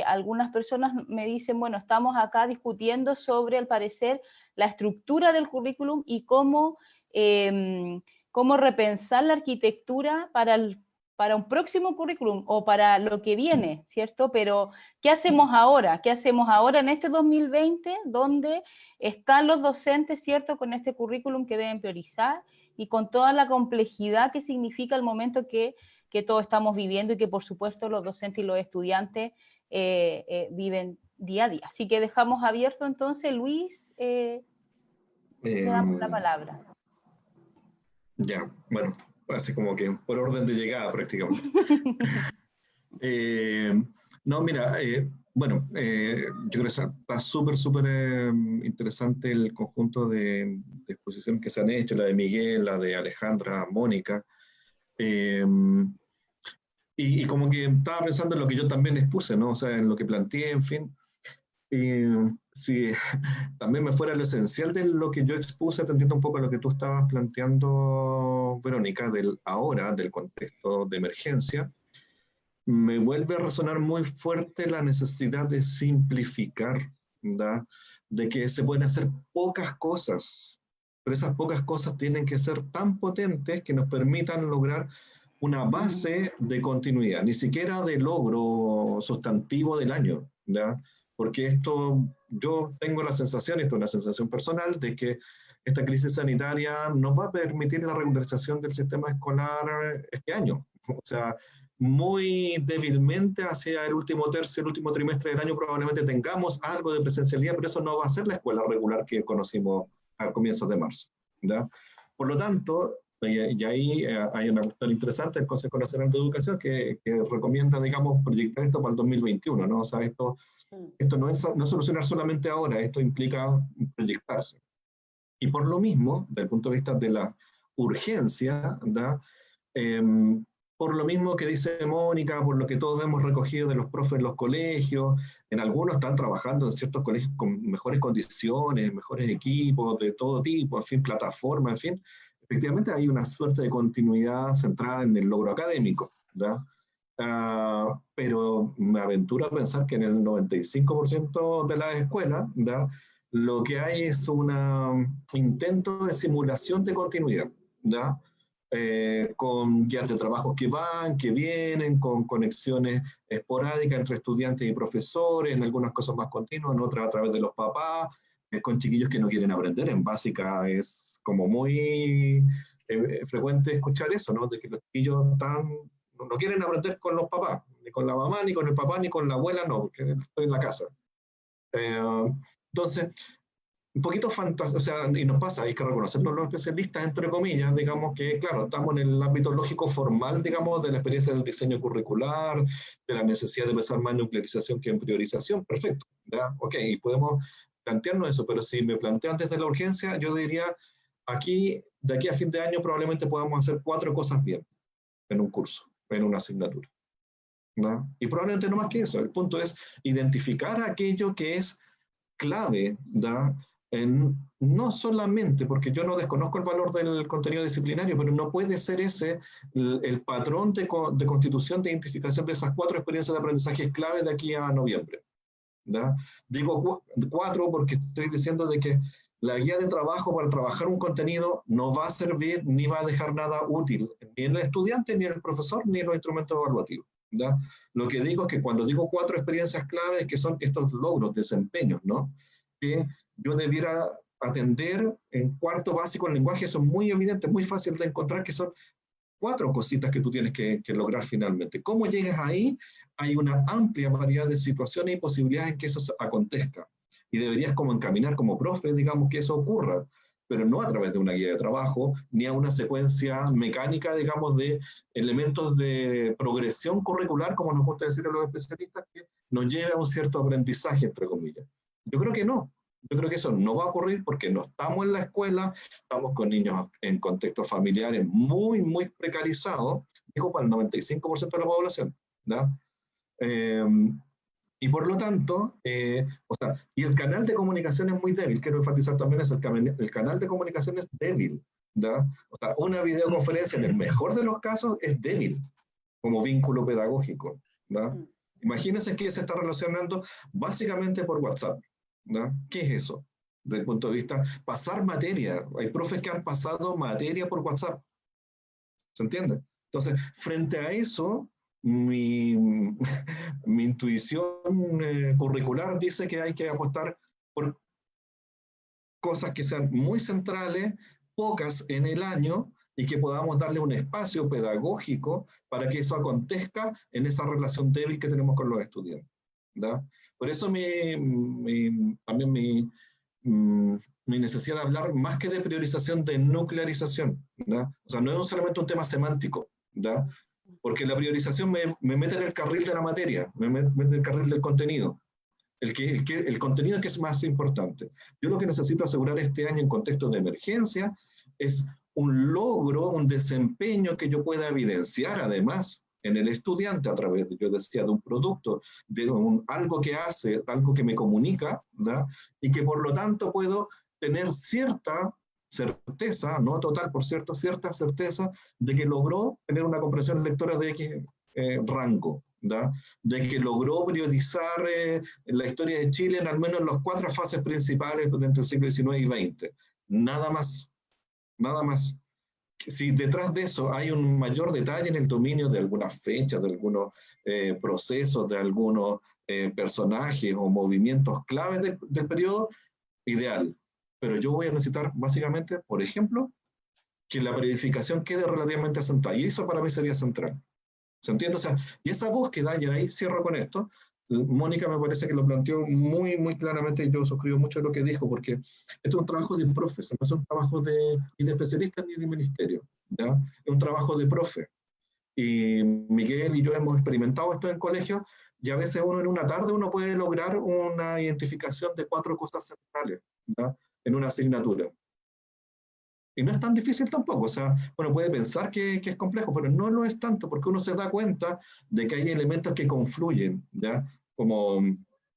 algunas personas me dicen, bueno, estamos acá discutiendo sobre, al parecer, la estructura del currículum y cómo repensar la arquitectura para un próximo currículum o para lo que viene, ¿cierto? Pero, ¿qué hacemos ahora? ¿Qué hacemos ahora en este 2020, donde están los docentes, ¿cierto?, con este currículum que deben priorizar y con toda la complejidad que significa el momento que todos estamos viviendo y que, por supuesto, los docentes y los estudiantes viven día a día? Así que dejamos abierto, entonces, Luis, Te damos la palabra.
Ya, bueno, así como que por orden de llegada prácticamente. No, mira, bueno, yo creo que está súper interesante el conjunto de exposiciones que se han hecho, la de Miguel, la de Alejandra, Mónica, eh, y como que estaba pensando en lo que yo también expuse, ¿no? O sea, en lo que planteé, en fin. Y si también me fuera lo esencial de lo que yo expuse, atendiendo un poco a lo que tú estabas planteando, Verónica, del ahora, del contexto de emergencia, me vuelve a resonar muy fuerte la necesidad de simplificar, ¿verdad? De que se pueden hacer pocas cosas, pero esas pocas cosas tienen que ser tan potentes que nos permitan lograr una base de continuidad, ni siquiera de logro sustantivo del año, ¿verdad? Porque esto, yo tengo la sensación, esto es una sensación personal, de que esta crisis sanitaria nos va a permitir la regularización del sistema escolar este año. O sea, muy débilmente hacia el último tercio, el último trimestre del año probablemente tengamos algo de presencialidad, pero eso no va a ser la escuela regular que conocimos a comienzos de marzo, ¿verdad? Por lo tanto, y ahí hay una cuestión interesante, el Consejo Nacional de Educación que recomienda, digamos, proyectar esto para el 2021, ¿no? O sea, esto no es solucionar solamente ahora, esto implica proyectarse. Y por lo mismo, desde el punto de vista de la urgencia, ¿verdad? Por lo mismo que dice Mónica, por lo que todos hemos recogido de los profes en los colegios, en algunos están trabajando en ciertos colegios con mejores condiciones, mejores equipos de todo tipo, en fin, plataformas, en fin. Efectivamente hay una suerte de continuidad centrada en el logro académico, ¿verdad? Pero me aventuro a pensar que en el 95% de las escuelas, ¿verdad? Lo que hay es un intento de simulación de continuidad, ¿verdad? Con guías de trabajo que van, que vienen, con conexiones esporádicas entre estudiantes y profesores, en algunas cosas más continuas, en otras a través de los papás, con chiquillos que no quieren aprender. En básica es como muy frecuente escuchar eso, ¿no? De que los chiquillos no quieren aprender con los papás, ni con la mamá, ni con el papá, ni con la abuela, no, porque estoy en la casa. Entonces, un poquito fantasía, o sea, y nos pasa, hay que reconocernos los especialistas, entre comillas, digamos que, claro, estamos en el ámbito lógico formal, digamos, de la experiencia del diseño curricular, de la necesidad de pensar más en nuclearización que en priorización, perfecto, ¿ya? Ok, y podemos plantearnos eso, pero si me plantean desde la urgencia, yo diría, de aquí a fin de año probablemente podamos hacer 4 cosas bien en un curso, en una asignatura, ¿no? Y probablemente no más que eso, el punto es identificar aquello que es clave, ¿da? No solamente, porque yo no desconozco el valor del contenido disciplinario, pero no puede ser ese el patrón de constitución de identificación de esas 4 experiencias de aprendizaje clave de aquí a noviembre, ¿da? Digo 4 porque estoy diciendo de que la guía de trabajo para trabajar un contenido no va a servir ni va a dejar nada útil, ni en el estudiante, ni en el profesor, ni en los instrumentos evaluativos, ¿da? Lo que digo es que cuando digo 4 experiencias claves, que son estos logros, desempeños, ¿no? Que yo debiera atender en cuarto básico en lenguaje, son muy evidentes, muy fácil de encontrar, que son 4 cositas que tú tienes que lograr finalmente. ¿Cómo llegas ahí? Hay una amplia variedad de situaciones y posibilidades en que eso acontezca. Y deberías como encaminar como profe, digamos, que eso ocurra, pero no a través de una guía de trabajo, ni a una secuencia mecánica, digamos, de elementos de progresión curricular, como nos gusta decir a los especialistas, que nos lleve a un cierto aprendizaje, entre comillas. Yo creo que no. Yo creo que eso no va a ocurrir porque no estamos en la escuela, estamos con niños en contextos familiares muy precarizados, digo, para el 95% de la población, ¿verdad? Y por lo tanto, o sea, y el canal de comunicación es muy débil, quiero enfatizar también eso, el canal de comunicación es débil, ¿verdad? O sea, una videoconferencia en el mejor de los casos es débil como vínculo pedagógico, ¿verdad? Imagínense que se está relacionando básicamente por WhatsApp, ¿verdad? ¿Qué es eso? Desde el punto de vista, pasar materia, hay profes que han pasado materia por WhatsApp, ¿se entiende? Entonces, frente a eso, mi intuición curricular dice que hay que apostar por cosas que sean muy centrales, pocas en el año, y que podamos darle un espacio pedagógico para que eso acontezca en esa relación débil que tenemos con los estudiantes, ¿verdad? Por eso también mi mi necesidad de hablar más que de priorización, de nuclearización, ¿ya? O sea, no es solamente un tema semántico, ¿ya? Porque la priorización me mete en el carril de la materia, me mete en el carril del contenido. El contenido que es más importante. Yo lo que necesito asegurar este año en contexto de emergencia es un logro, un desempeño que yo pueda evidenciar además en el estudiante a través, yo decía, de un producto, de algo que hace, algo que me comunica, ¿verdad? Y que por lo tanto puedo tener cierta certeza, no total, por cierto, cierta certeza de que logró tener una comprensión lectora de X rango, ¿verdad? De que logró periodizar la historia de Chile en al menos las 4 fases principales entre el siglo XIX y XX. Nada más, nada más. Si detrás de eso hay un mayor detalle en el dominio de algunas fechas, de algunos procesos, de algunos personajes o movimientos claves del periodo, ideal. Pero yo voy a necesitar básicamente, por ejemplo, que la periodificación quede relativamente asentada. Y eso para mí sería central. ¿Se entiende? O sea, y esa búsqueda, y ahí cierro con esto, Mónica me parece que lo planteó muy, muy claramente y yo suscribo mucho lo que dijo, porque esto es un trabajo de profes, no es un trabajo ni de especialistas ni de ministerio, ¿ya? Es un trabajo de profe. Y Miguel y yo hemos experimentado esto en colegio y a veces uno en una tarde uno puede lograr una identificación de 4 cosas centrales, ¿ya? En una asignatura. Y no es tan difícil tampoco, o sea, uno puede pensar que es complejo, pero no lo es tanto, porque uno se da cuenta de que hay elementos que confluyen, ¿ya? Como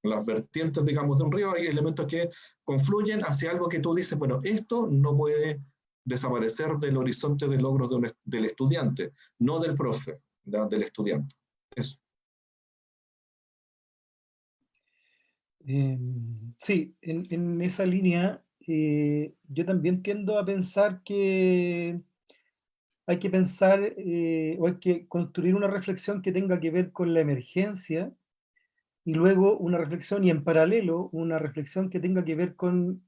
las vertientes, digamos, de un río, hay elementos que confluyen hacia algo que tú dices, bueno, esto no puede desaparecer del horizonte de logros del estudiante, no del profe, ¿ya? Del estudiante. Eso.
Sí, en esa línea yo también tiendo a pensar que hay que pensar o hay que construir una reflexión que tenga que ver con la emergencia y luego una reflexión y en paralelo una reflexión que tenga que ver con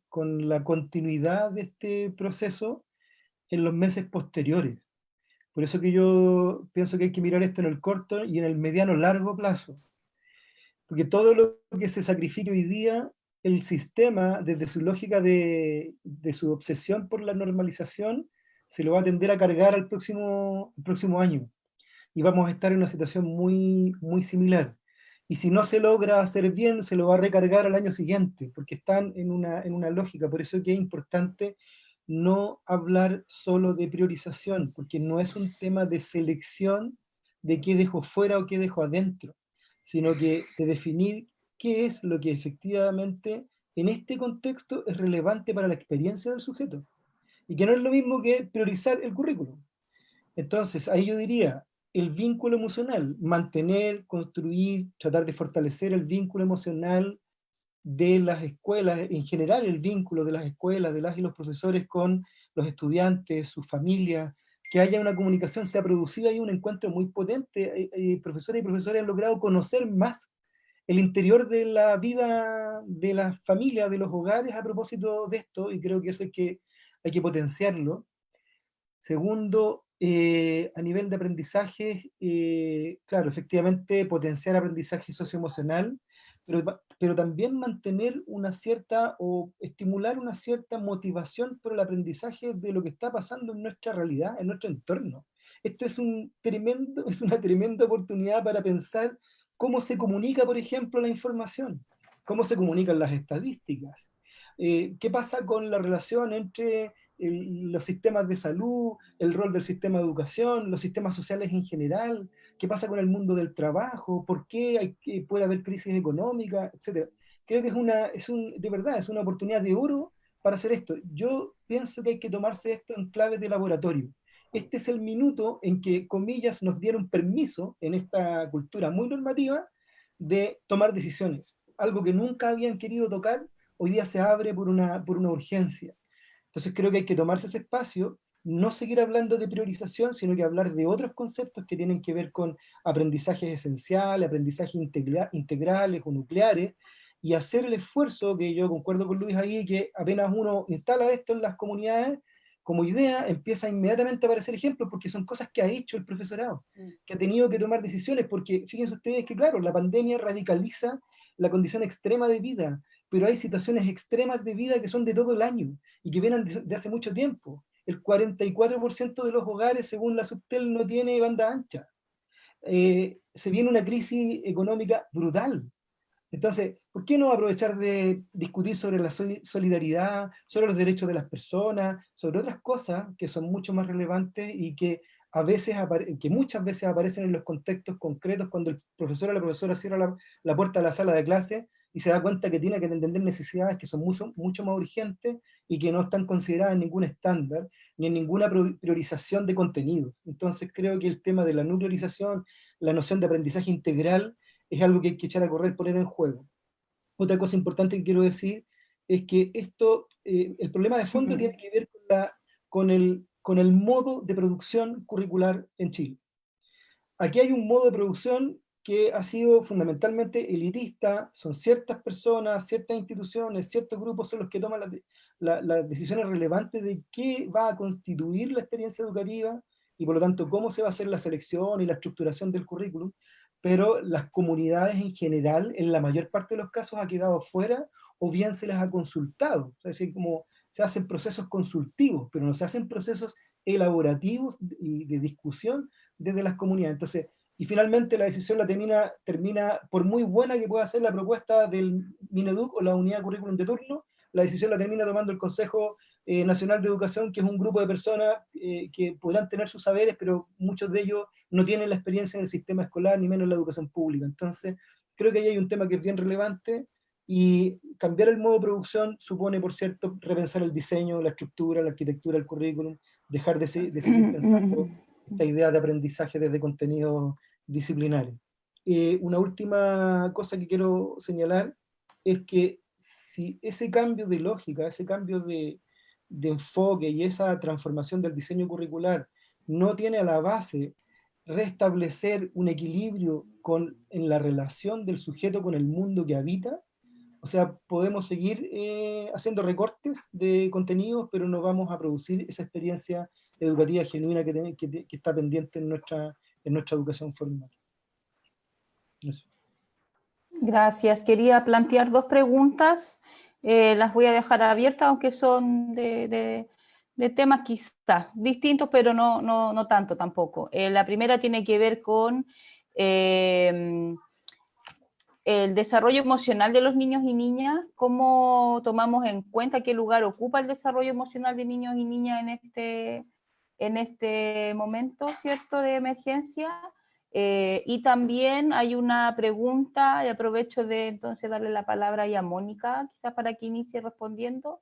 la continuidad de este proceso en los meses posteriores. Por eso que yo pienso que hay que mirar esto en el corto y en el mediano largo plazo. Porque todo lo que se sacrifica hoy día, el sistema, desde su lógica de su obsesión por la normalización, se lo va a tender a cargar al próximo año. Y vamos a estar en una situación muy, muy similar. Y si no se logra hacer bien, se lo va a recargar al año siguiente, porque están en una lógica. Por eso que es importante no hablar solo de priorización, porque no es un tema de selección de qué dejo fuera o qué dejo adentro, sino que de definir qué es lo que efectivamente en este contexto es relevante para la experiencia del sujeto. Y que no es lo mismo que priorizar el currículum. Entonces, ahí yo diría, el vínculo emocional, mantener, construir, tratar de fortalecer el vínculo emocional de las escuelas, en general el vínculo de las escuelas, de las y los profesores con los estudiantes, sus familias, que haya una comunicación, se ha producido ahí un encuentro muy potente, profesores y profesores han logrado conocer más el interior de la vida de las familias, de los hogares a propósito de esto, y creo que eso hay que potenciarlo. Segundo, a nivel de aprendizaje, claro, efectivamente potenciar aprendizaje socioemocional, pero también mantener una cierta o estimular una cierta motivación por el aprendizaje de lo que está pasando en nuestra realidad, en nuestro entorno. Esto es una tremenda oportunidad para pensar cómo se comunica, por ejemplo, la información, cómo se comunican las estadísticas, qué pasa con la relación entre los sistemas de salud, el rol del sistema de educación, los sistemas sociales en general, qué pasa con el mundo del trabajo, por qué puede haber crisis económica, etc. Creo que de verdad, es una oportunidad de oro para hacer esto. Yo pienso que hay que tomarse esto en clave de laboratorio. Este es el minuto en que, comillas, nos dieron permiso en esta cultura muy normativa de tomar decisiones. Algo que nunca habían querido tocar, hoy día se abre por una urgencia. Entonces creo que hay que tomarse ese espacio, no seguir hablando de priorización, sino que hablar de otros conceptos que tienen que ver con aprendizajes esenciales, aprendizajes integrales o nucleares, y hacer el esfuerzo, que yo concuerdo con Luis ahí, que apenas uno instala esto en las comunidades, como idea, empieza inmediatamente a aparecer ejemplos, porque son cosas que ha hecho el profesorado, que ha tenido que tomar decisiones, porque fíjense ustedes que, claro, la pandemia radicaliza la condición extrema de vida, pero hay situaciones extremas de vida que son de todo el año y que vienen de hace mucho tiempo. El 44% de los hogares, según la Subtel, no tiene banda ancha. Se viene una crisis económica brutal. Entonces, ¿por qué no aprovechar de discutir sobre la solidaridad, sobre los derechos de las personas, sobre otras cosas que son mucho más relevantes y que que muchas veces aparecen en los contextos concretos cuando el profesor o la profesora cierra la puerta de la sala de clase y se da cuenta que tiene que entender necesidades que son mucho más urgentes y que no están consideradas en ningún estándar ni en ninguna priorización de contenidos? Entonces creo que el tema de la no priorización, la noción de aprendizaje integral, es algo que hay que echar a correr, poner en juego. Otra cosa importante que quiero decir es que esto, el problema de fondo tiene que ver con el modo de producción curricular en Chile. Aquí hay un modo de producción que ha sido fundamentalmente elitista, son ciertas personas, ciertas instituciones, ciertos grupos son los que toman las decisiones relevantes de qué va a constituir la experiencia educativa y por lo tanto cómo se va a hacer la selección y la estructuración del currículum, pero las comunidades en general, en la mayor parte de los casos, ha quedado fuera o bien se les ha consultado. Es decir, como se hacen procesos consultivos, pero no se hacen procesos elaborativos y de discusión desde las comunidades. Entonces, y finalmente la decisión termina, por muy buena que pueda ser la propuesta del Mineduc o la unidad de currículum de turno, la decisión la termina tomando el Consejo Nacional de Educación, que es un grupo de personas que podrán tener sus saberes, pero muchos de ellos no tienen la experiencia en el sistema escolar, ni menos en la educación pública. Entonces, creo que ahí hay un tema que es bien relevante, y cambiar el modo de producción supone, por cierto, repensar el diseño, la estructura, la arquitectura del currículum, dejar de seguir pensando esta idea de aprendizaje desde contenidos disciplinares. Una última cosa que quiero señalar es que si ese cambio de lógica, ese cambio de enfoque y esa transformación del diseño curricular no tiene a la base restablecer un equilibrio en la relación del sujeto con el mundo que habita, o sea, podemos seguir haciendo recortes de contenidos, pero no vamos a producir esa experiencia educativa genuina que está pendiente en nuestra educación formal. Eso.
Gracias. Quería plantear dos preguntas. Las voy a dejar abiertas, aunque son de temas quizás distintos, pero no tanto tampoco. La primera tiene que ver con el desarrollo emocional de los niños y niñas, cómo tomamos en cuenta qué lugar ocupa el desarrollo emocional de niños y niñas en este momento, ¿cierto?, de emergencia. Y también hay una pregunta, y aprovecho de entonces darle la palabra ahí a Mónica, quizás para que inicie respondiendo,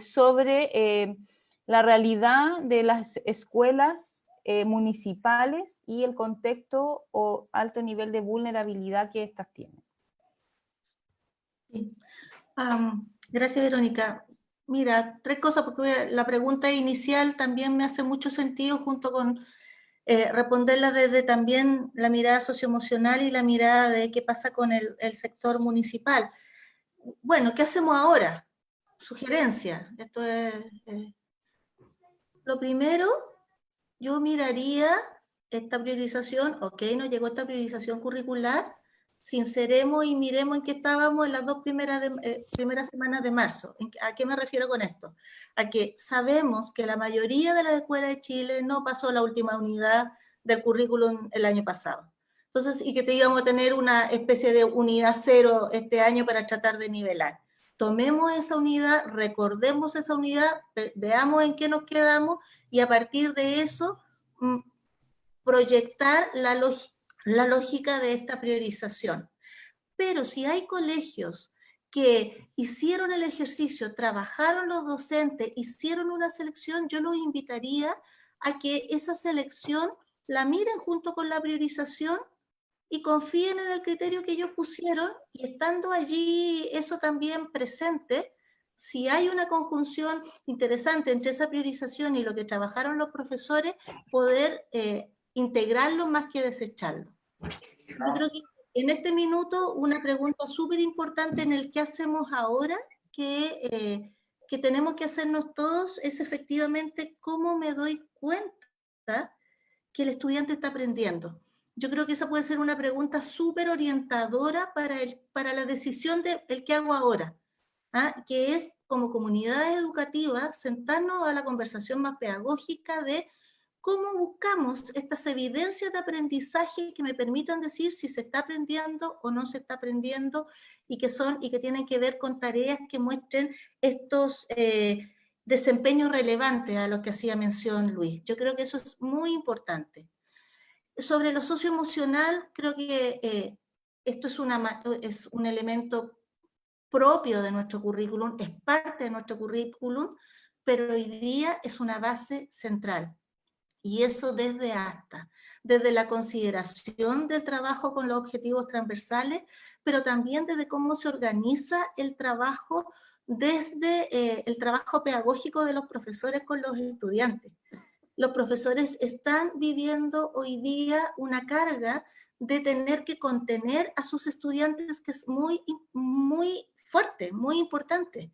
sobre la realidad de las escuelas municipales y el contexto o alto nivel de vulnerabilidad que estas tienen.
Sí. Gracias, Verónica. Mira, tres cosas, porque la pregunta inicial también me hace mucho sentido junto con responderla desde también la mirada socioemocional y la mirada de qué pasa con el sector municipal. Bueno, ¿qué hacemos ahora? Sugerencia. Esto es lo primero. Yo miraría esta priorización, ok, nos llegó esta priorización curricular, sinceremos y miremos en qué estábamos en las dos primeras semanas de marzo. ¿A qué me refiero con esto? A que sabemos que la mayoría de las escuelas de Chile no pasó la última unidad del currículum el año pasado. Entonces, y que íbamos a tener una especie de unidad cero este año para tratar de nivelar. Tomemos esa unidad, recordemos esa unidad, veamos en qué nos quedamos y a partir de eso proyectar la lógica de esta priorización. Pero si hay colegios que hicieron el ejercicio, trabajaron los docentes, hicieron una selección, yo los invitaría a que esa selección la miren junto con la priorización y confíen en el criterio que ellos pusieron, y estando allí eso también presente, si hay una conjunción interesante entre esa priorización y lo que trabajaron los profesores, poder integrarlo más que desecharlo. Yo creo que en este minuto una pregunta súper importante en el qué hacemos ahora, que tenemos que hacernos todos, es efectivamente cómo me doy cuenta que el estudiante está aprendiendo. Yo creo que esa puede ser una pregunta súper orientadora para la decisión de el que hago ahora, ¿ah? Que es, como comunidades educativas, sentarnos a la conversación más pedagógica de cómo buscamos estas evidencias de aprendizaje que me permitan decir si se está aprendiendo o no se está aprendiendo, y que tienen que ver con tareas que muestren estos desempeños relevantes a los que hacía mención Luis. Yo creo que eso es muy importante. Sobre lo socioemocional, creo que esto es un elemento propio de nuestro currículum, es parte de nuestro currículum, pero hoy día es una base central. Y eso desde la consideración del trabajo con los objetivos transversales, pero también desde cómo se organiza el trabajo, desde el trabajo pedagógico de los profesores con los estudiantes. Los profesores están viviendo hoy día una carga de tener que contener a sus estudiantes, que es muy, muy fuerte, muy importante.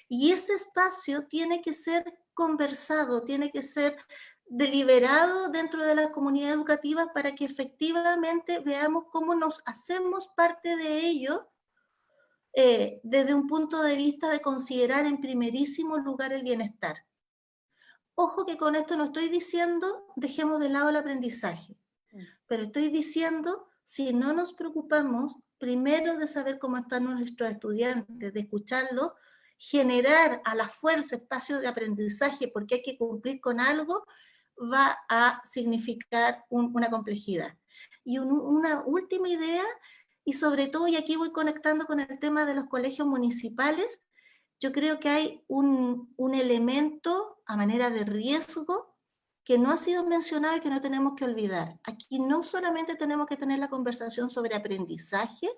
Y ese espacio tiene que ser conversado, tiene que ser deliberado dentro de la comunidad educativa para que efectivamente veamos cómo nos hacemos parte de ello, desde un punto de vista de considerar en primerísimo lugar el bienestar. Ojo que con esto no estoy diciendo dejemos de lado el aprendizaje, pero estoy diciendo, si no nos preocupamos primero de saber cómo están nuestros estudiantes, de escucharlos, generar a la fuerza espacios de aprendizaje porque hay que cumplir con algo, va a significar una complejidad. Y una última idea, y sobre todo, y aquí voy conectando con el tema de los colegios municipales, yo creo que hay un elemento a manera de riesgo que no ha sido mencionado y que no tenemos que olvidar. Aquí no solamente tenemos que tener la conversación sobre aprendizaje,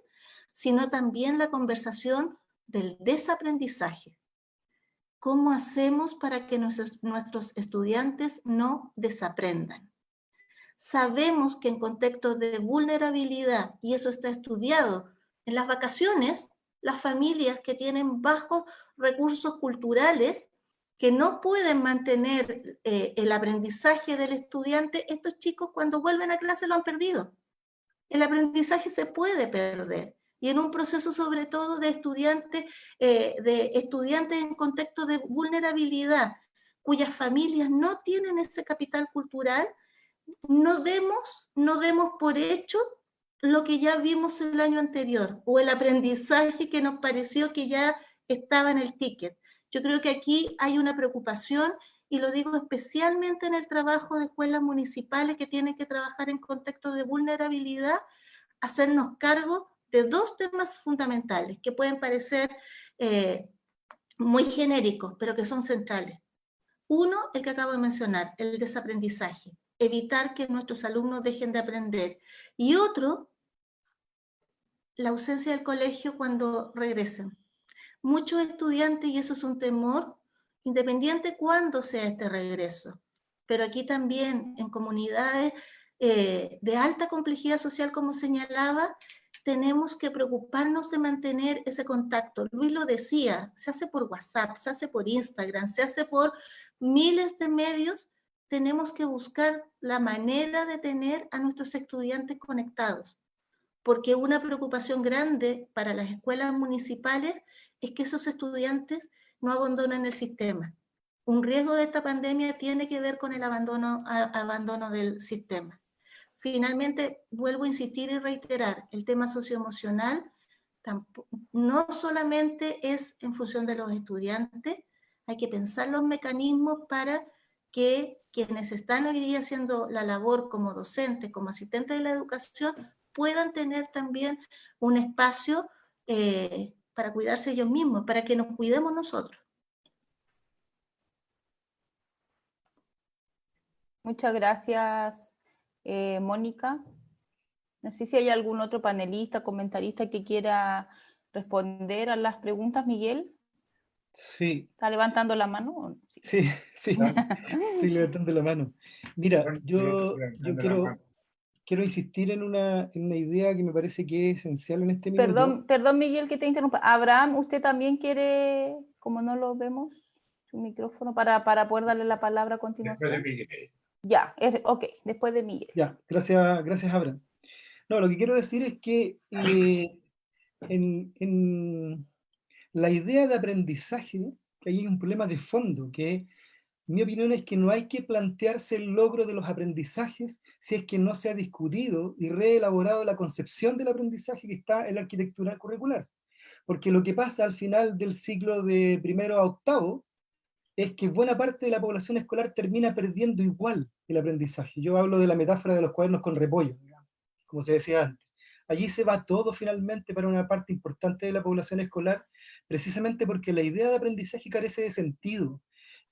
sino también la conversación del desaprendizaje. ¿Cómo hacemos para que nuestros estudiantes no desaprendan? Sabemos que en contextos de vulnerabilidad, y eso está estudiado, en las vacaciones, las familias que tienen bajos recursos culturales, que no pueden mantener el aprendizaje del estudiante, estos chicos cuando vuelven a clase lo han perdido. El aprendizaje se puede perder. Y en un proceso sobre todo de estudiantes en contexto de vulnerabilidad, cuyas familias no tienen ese capital cultural, no demos por hecho lo que ya vimos el año anterior, o el aprendizaje que nos pareció que ya estaba en el ticket. Yo creo que aquí hay una preocupación, y lo digo especialmente en el trabajo de escuelas municipales que tienen que trabajar en contexto de vulnerabilidad, hacernos cargo de dos temas fundamentales que pueden parecer muy genéricos, pero que son centrales. Uno, el que acabo de mencionar, el desaprendizaje, evitar que nuestros alumnos dejen de aprender. Y otro, la ausencia del colegio cuando regresen. Muchos estudiantes, y eso es un temor, independiente cuándo sea este regreso, pero aquí también en comunidades de alta complejidad social, como señalaba, tenemos que preocuparnos de mantener ese contacto. Luis lo decía, se hace por WhatsApp, se hace por Instagram, se hace por miles de medios. Tenemos que buscar la manera de tener a nuestros estudiantes conectados, porque una preocupación grande para las escuelas municipales es que esos estudiantes no abandonen el sistema. Un riesgo de esta pandemia tiene que ver con el abandono del sistema. Finalmente, vuelvo a insistir y reiterar, el tema socioemocional no solamente es en función de los estudiantes, hay que pensar los mecanismos para que quienes están hoy día haciendo la labor como docentes, como asistentes de la educación, puedan tener también un espacio para cuidarse ellos mismos, para que nos cuidemos nosotros.
Muchas gracias, Mónica. No sé si hay algún otro panelista, comentarista que quiera responder a las preguntas, Miguel.
Sí.
¿Está levantando la mano?
Sí, estoy levantando la mano. Mira, yo quiero insistir en una idea que me parece que es esencial en este minuto.
Perdón, Miguel, que te interrumpa. Abraham, ¿usted también quiere, como no lo vemos, su micrófono para poder darle la palabra a continuación?
Después de Miguel.
Ya, ok, después de Miguel.
Ya, gracias Abraham. No, lo que quiero decir es que en la idea de aprendizaje, que hay un problema de fondo, que mi opinión es que no hay que plantearse el logro de los aprendizajes si es que no se ha discutido y reelaborado la concepción del aprendizaje que está en la arquitectura curricular. Porque lo que pasa al final del ciclo de primero a octavo es que buena parte de la población escolar termina perdiendo igual el aprendizaje. Yo hablo de la metáfora de los cuadernos con repollo, digamos, como se decía antes. Allí se va todo finalmente para una parte importante de la población escolar, precisamente porque la idea de aprendizaje carece de sentido.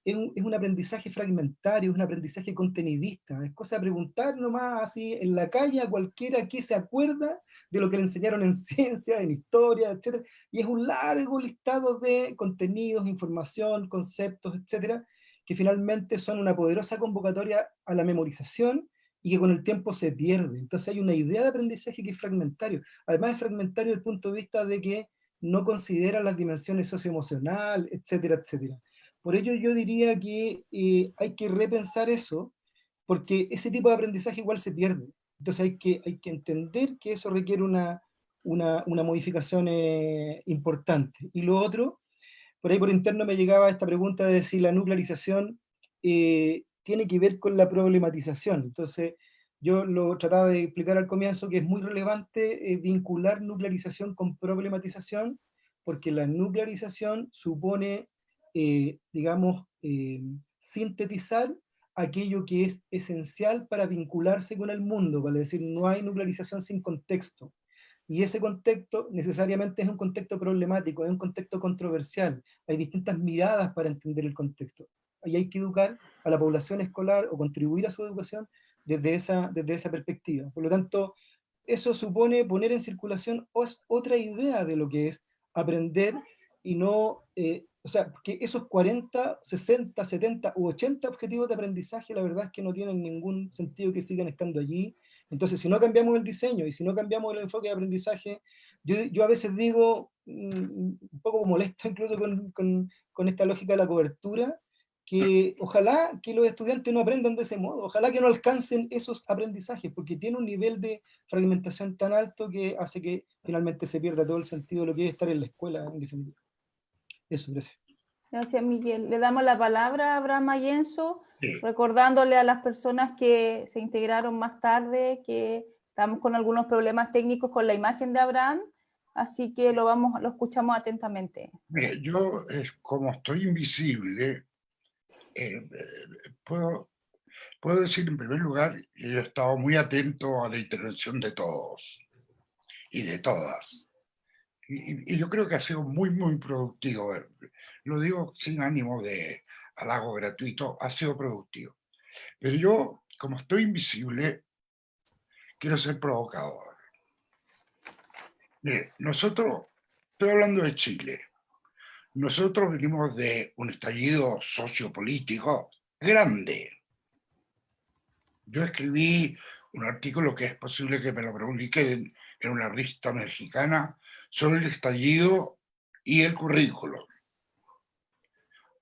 Es un aprendizaje fragmentario, es un aprendizaje contenidista, es cosa de preguntar nomás así en la calle a cualquiera que se acuerda de lo que le enseñaron en ciencia, en historia, etc. Y es un largo listado de contenidos, información, conceptos, etc., que finalmente son una poderosa convocatoria a la memorización y que con el tiempo se pierde. Entonces hay una idea de aprendizaje que es fragmentario. Además es fragmentario desde el punto de vista de que no considera las dimensiones socioemocionales, etcétera, etcétera. Por ello yo diría que hay que repensar eso, porque ese tipo de aprendizaje igual se pierde. Entonces hay que entender que eso requiere una modificación importante. Y lo otro, por ahí por interno me llegaba esta pregunta de si la nuclearización tiene que ver con la problematización. Entonces yo lo trataba de explicar al comienzo que es muy relevante vincular nuclearización con problematización, porque la nuclearización supone digamos, sintetizar aquello que es esencial para vincularse con el mundo, vale decir, no hay nuclearización sin contexto. Y ese contexto necesariamente es un contexto problemático, es un contexto controversial. Hay distintas miradas para entender el contexto. Ahí hay que educar a la población escolar o contribuir a su educación desde esa perspectiva. Por lo tanto, eso supone poner en circulación otra idea de lo que es aprender y no, o sea, que esos 40, 60, 70 u 80 objetivos de aprendizaje, la verdad es que no tienen ningún sentido que sigan estando allí. Entonces, si no cambiamos el diseño y si no cambiamos el enfoque de aprendizaje, yo a veces digo, un poco molesto incluso con esta lógica de la cobertura, que ojalá que los estudiantes no aprendan de ese modo, ojalá que no alcancen esos aprendizajes, porque tiene un nivel de fragmentación tan alto que hace que finalmente se pierda todo el sentido de lo que es estar en la escuela, en definitiva. Eso, gracias.
Gracias, Miguel. Le damos la palabra a Abraham Mayenzo,
Sí.
recordándole a las personas que se integraron más tarde que estamos con algunos problemas técnicos con la imagen de Abraham, así que lo escuchamos atentamente.
Mire, yo, como estoy invisible, puedo decir en primer lugar que yo he estado muy atento a la intervención de todos y de todas. Y yo creo que ha sido muy, muy productivo. Lo digo sin ánimo de halago gratuito, ha sido productivo. Pero yo, como estoy invisible, quiero ser provocador. Mire, nosotros, estoy hablando de Chile, nosotros venimos de un estallido sociopolítico grande. Yo escribí un artículo que es posible que me lo publiquen en una revista mexicana sobre el estallido y el currículo.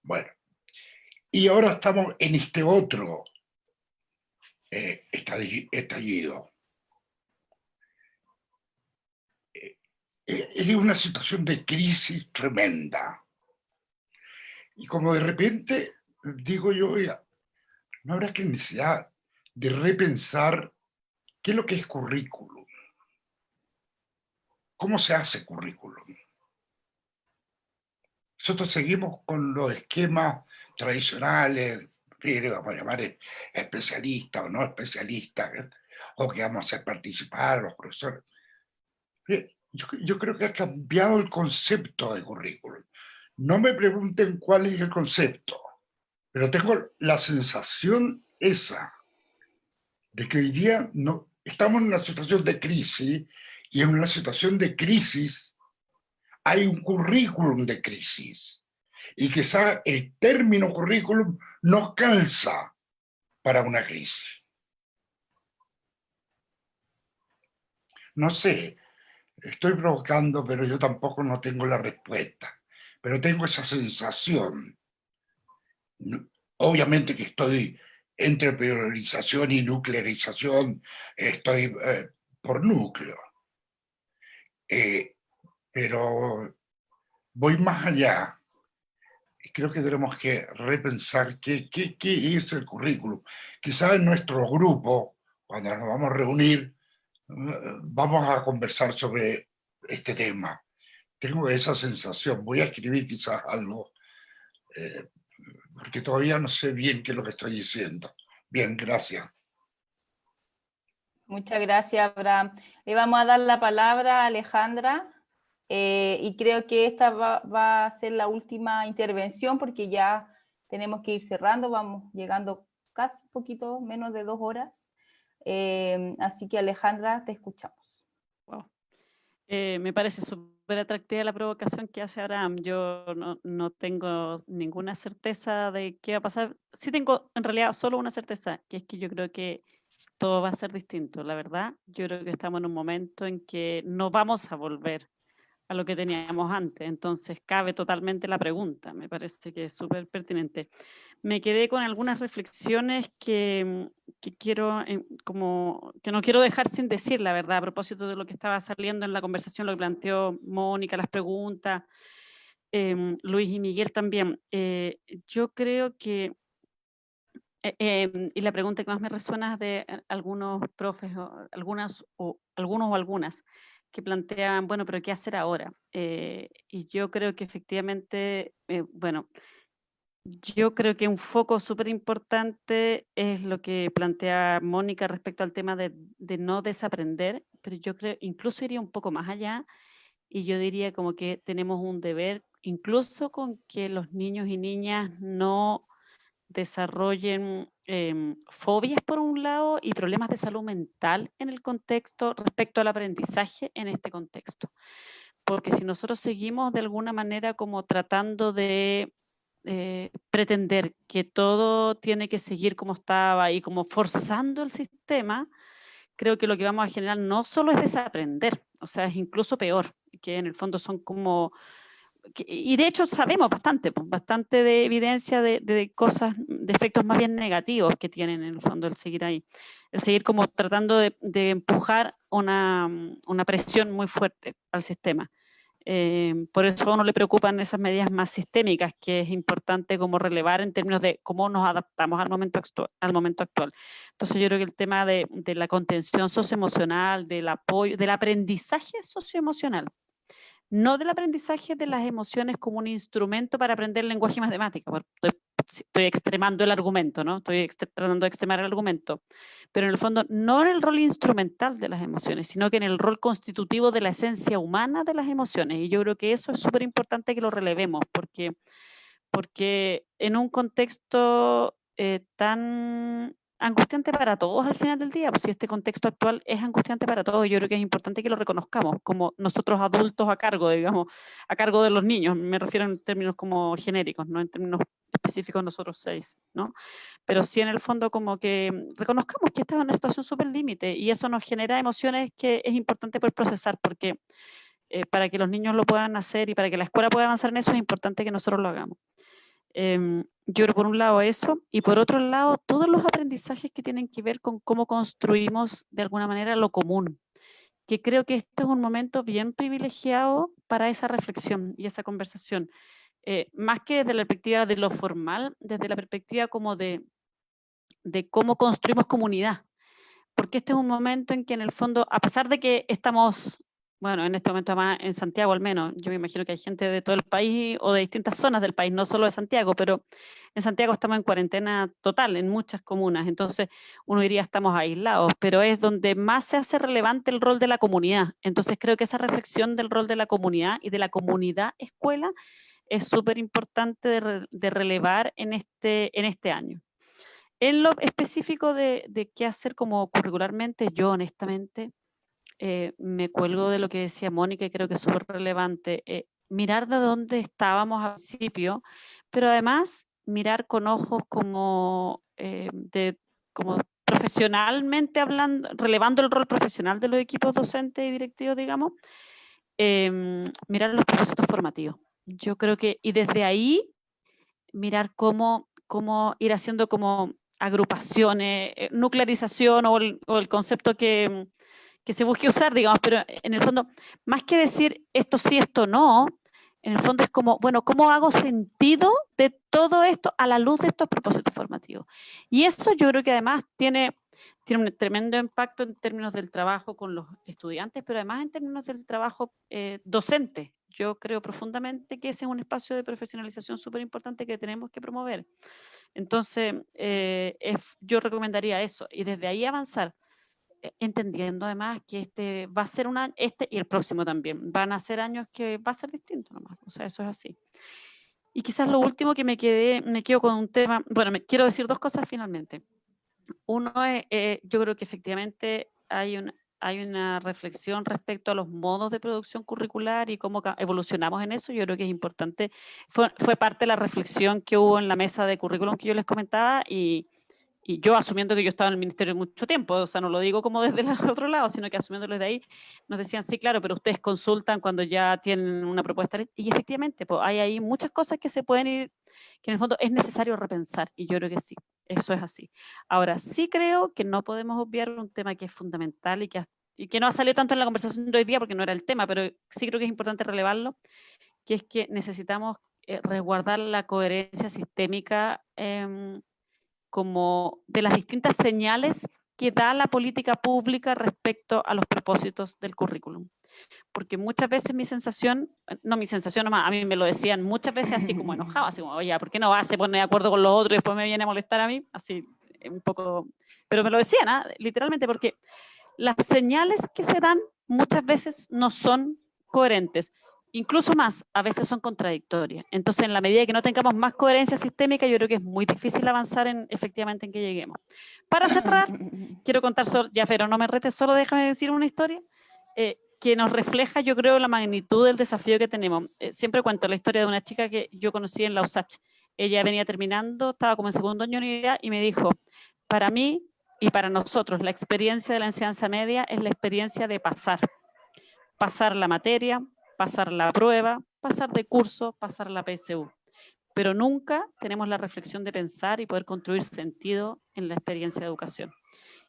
Bueno, y ahora estamos en este otro estallido. Es una situación de crisis tremenda. Y como de repente, digo yo, oiga, no habrá que necesidad de repensar qué es lo que es currículum. ¿Cómo se hace currículum? Nosotros seguimos con los esquemas tradicionales, vamos a llamar especialistas o no especialistas, o que vamos a hacer participar a los profesores. Yo creo que ha cambiado el concepto de currículum. No me pregunten cuál es el concepto, pero tengo la sensación esa de que hoy día no, estamos en una situación de crisis, y en una situación de crisis hay un currículum de crisis, y quizá el término currículum no calza para una crisis. No sé, estoy provocando, pero yo tampoco no tengo la respuesta, pero tengo esa sensación. Obviamente que estoy entre priorización y nuclearización estoy por núcleo. Pero voy más allá. Creo que tenemos que repensar qué es el currículum. Quizás en nuestro grupo, cuando nos vamos a reunir, vamos a conversar sobre este tema. Tengo esa sensación. Voy a escribir quizás algo, porque todavía no sé bien qué es lo que estoy diciendo. Bien, gracias.
Muchas gracias, Abraham. Le vamos a dar la palabra a Alejandra. Y creo que esta va a ser la última intervención porque ya tenemos que ir cerrando, vamos llegando casi un poquito menos de 2 horas. Así que Alejandra, te escuchamos.
Wow. Me parece súper atractiva la provocación que hace Abraham. Yo no tengo ninguna certeza de qué va a pasar. Sí tengo en realidad solo una certeza, que es que yo creo que todo va a ser distinto, la verdad. Yo creo que estamos en un momento en que no vamos a volver a lo que teníamos antes. Entonces cabe totalmente la pregunta, me parece que es súper pertinente. Me quedé con algunas reflexiones que quiero, como que no quiero dejar sin decir, la verdad, a propósito de lo que estaba saliendo en la conversación, lo que planteó Mónica, las preguntas, Luis y Miguel también. Yo creo que, y la pregunta que más me resuena es de algunos profes, algunos o algunas, que plantean, bueno, pero ¿qué hacer ahora? Y yo creo que efectivamente, bueno, yo creo que un foco súper importante es lo que plantea Mónica respecto al tema de no desaprender, pero yo creo, incluso iría un poco más allá y yo diría como que tenemos un deber, incluso con que los niños y niñas no desarrollen fobias por un lado y problemas de salud mental en el contexto respecto al aprendizaje en este contexto. Porque si nosotros seguimos de alguna manera como tratando de pretender que todo tiene que seguir como estaba y como forzando el sistema, creo que lo que vamos a generar no solo es desaprender, o sea, es incluso peor, que en el fondo son como... y de hecho sabemos bastante, pues, bastante de evidencia de cosas, de efectos más bien negativos que tienen en el fondo el seguir ahí, el seguir como tratando de empujar una presión muy fuerte al sistema. Por eso a uno le preocupan esas medidas más sistémicas, que es importante como relevar en términos de cómo nos adaptamos al momento actual. Entonces yo creo que el tema de la contención socioemocional, del apoyo, del aprendizaje socioemocional, no del aprendizaje de las emociones como un instrumento para aprender lenguaje y matemática. Estoy extremando el argumento, ¿no? Estoy tratando de extremar el argumento. Pero en el fondo, no en el rol instrumental de las emociones, sino que en el rol constitutivo de la esencia humana de las emociones. Y yo creo que eso es súper importante que lo relevemos, porque en un contexto tan angustiante para todos al final del día, pues si este contexto actual es angustiante para todos, yo creo que es importante que lo reconozcamos como nosotros adultos a cargo, digamos, a cargo de los niños, me refiero en términos como genéricos, no en términos específicos nosotros 6, ¿no? Pero sí en el fondo como que reconozcamos que esta es una situación súper límite y eso nos genera emociones que es importante poder procesar, porque para que los niños lo puedan hacer y para que la escuela pueda avanzar en eso es importante que nosotros lo hagamos. Yo creo por un lado eso, y por otro lado todos los aprendizajes que tienen que ver con cómo construimos de alguna manera lo común, que creo que este es un momento bien privilegiado para esa reflexión y esa conversación, más que desde la perspectiva de lo formal, desde la perspectiva como de cómo construimos comunidad, porque este es un momento en que en el fondo, a pesar de que estamos... Bueno, en este momento además en Santiago al menos, yo me imagino que hay gente de todo el país o de distintas zonas del país, no solo de Santiago, pero en Santiago estamos en cuarentena total en muchas comunas, entonces uno diría estamos aislados, pero es donde más se hace relevante el rol de la comunidad. Entonces creo que esa reflexión del rol de la comunidad y de la comunidad escuela es súper importante de relevar en este año. En lo específico de qué hacer como curricularmente, yo honestamente... me cuelgo de lo que decía Mónica y creo que es súper relevante. Mirar de dónde estábamos al principio, pero además mirar con ojos como, como profesionalmente hablando, relevando el rol profesional de los equipos docentes y directivos, digamos, mirar los propósitos formativos. Yo creo que, y desde ahí, mirar cómo ir haciendo como agrupaciones, nuclearización o el concepto que se busque usar, digamos, pero en el fondo, más que decir esto sí, esto no, en el fondo es como, bueno, ¿cómo hago sentido de todo esto a la luz de estos propósitos formativos? Y eso yo creo que además tiene un tremendo impacto en términos del trabajo con los estudiantes, pero además en términos del trabajo docente. Yo creo profundamente que ese es un espacio de profesionalización súper importante que tenemos que promover. Entonces, yo recomendaría eso, y desde ahí avanzar, entendiendo además que este va a ser un año, este y el próximo también, van a ser años que va a ser distinto nomás, o sea, eso es así. Y quizás lo último que me quedo con un tema, bueno, quiero decir dos cosas finalmente. Uno es, yo creo que efectivamente hay una reflexión respecto a los modos de producción curricular y cómo evolucionamos en eso. Yo creo que es importante. Fue parte de la reflexión que hubo en la mesa de currículum que yo les comentaba y yo asumiendo que yo estaba en el ministerio mucho tiempo, o sea, no lo digo como desde el otro lado, sino que asumiéndolo desde ahí, nos decían, sí, claro, pero ustedes consultan cuando ya tienen una propuesta. Y efectivamente, pues, hay ahí muchas cosas que se pueden ir, que en el fondo es necesario repensar, y yo creo que sí, eso es así. Ahora, sí creo que no podemos obviar un tema que es fundamental y que no ha salido tanto en la conversación de hoy día porque no era el tema, pero sí creo que es importante relevarlo, que es que necesitamos resguardar la coherencia sistémica como de las distintas señales que da la política pública respecto a los propósitos del currículum. Porque muchas veces mi sensación nomás, a mí me lo decían muchas veces así como enojado, así como, oye, ¿por qué no se pone de acuerdo con los otros y después me viene a molestar a mí? Así, un poco, pero me lo decían, literalmente, porque las señales que se dan muchas veces no son coherentes. Incluso más, a veces son contradictorias. Entonces, en la medida que no tengamos más coherencia sistémica, yo creo que es muy difícil avanzar efectivamente en que lleguemos. Para cerrar, quiero contar, ya, pero no me retes, solo déjame decir una historia que nos refleja, yo creo, la magnitud del desafío que tenemos. Siempre cuento la historia de una chica que yo conocí en la USACH. Ella venía terminando, estaba como en segundo año de universidad y me dijo, para mí y para nosotros, la experiencia de la enseñanza media es la experiencia de pasar la materia, pasar la prueba, pasar de curso, pasar la PSU. Pero nunca tenemos la reflexión de pensar y poder construir sentido en la experiencia de educación.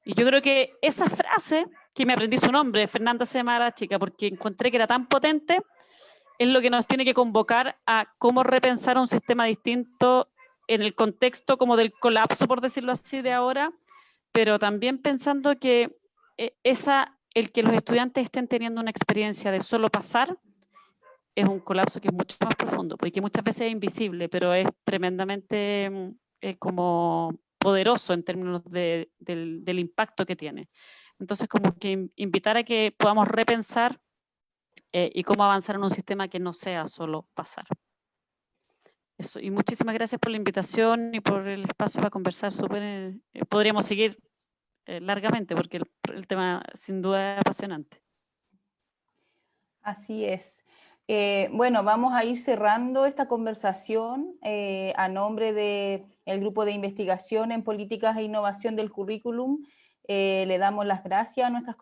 Y yo creo que esa frase, que me aprendí su nombre, Fernanda se llama la chica, porque encontré que era tan potente, es lo que nos tiene que convocar a cómo repensar un sistema distinto en el contexto como del colapso, por decirlo así, de ahora, pero también pensando que el que los estudiantes estén teniendo una experiencia de solo pasar es un colapso que es mucho más profundo, porque muchas veces es invisible, pero es tremendamente como poderoso en términos del impacto que tiene. Entonces, como que invitar a que podamos repensar y cómo avanzar en un sistema que no sea solo pasar. Eso, y muchísimas gracias por la invitación y por el espacio para conversar. Podríamos seguir largamente porque el tema sin duda es apasionante.
Así es. Bueno, vamos a ir cerrando esta conversación a nombre del Grupo de Investigación en Políticas e Innovación del Currículum. Le damos las gracias a nuestras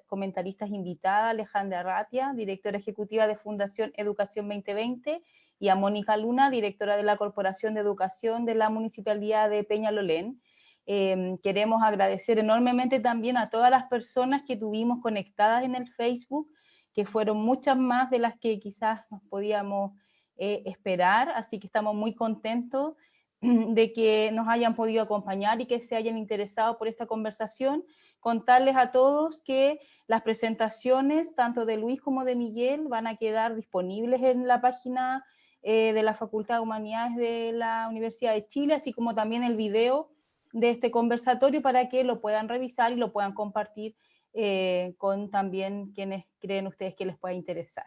comentaristas invitadas, Alejandra Arratia, directora ejecutiva de Fundación Educación 2020, y a Mónica Luna, directora de la Corporación de Educación de la Municipalidad de Peñalolén. Queremos agradecer enormemente también a todas las personas que tuvimos conectadas en el Facebook, que fueron muchas más de las que quizás nos podíamos esperar, así que estamos muy contentos de que nos hayan podido acompañar y que se hayan interesado por esta conversación. Contarles a todos que las presentaciones, tanto de Luis como de Miguel, van a quedar disponibles en la página de la Facultad de Humanidades de la Universidad de Chile, así como también el video de este conversatorio para que lo puedan revisar y lo puedan compartir con también quienes creen ustedes que les pueda interesar.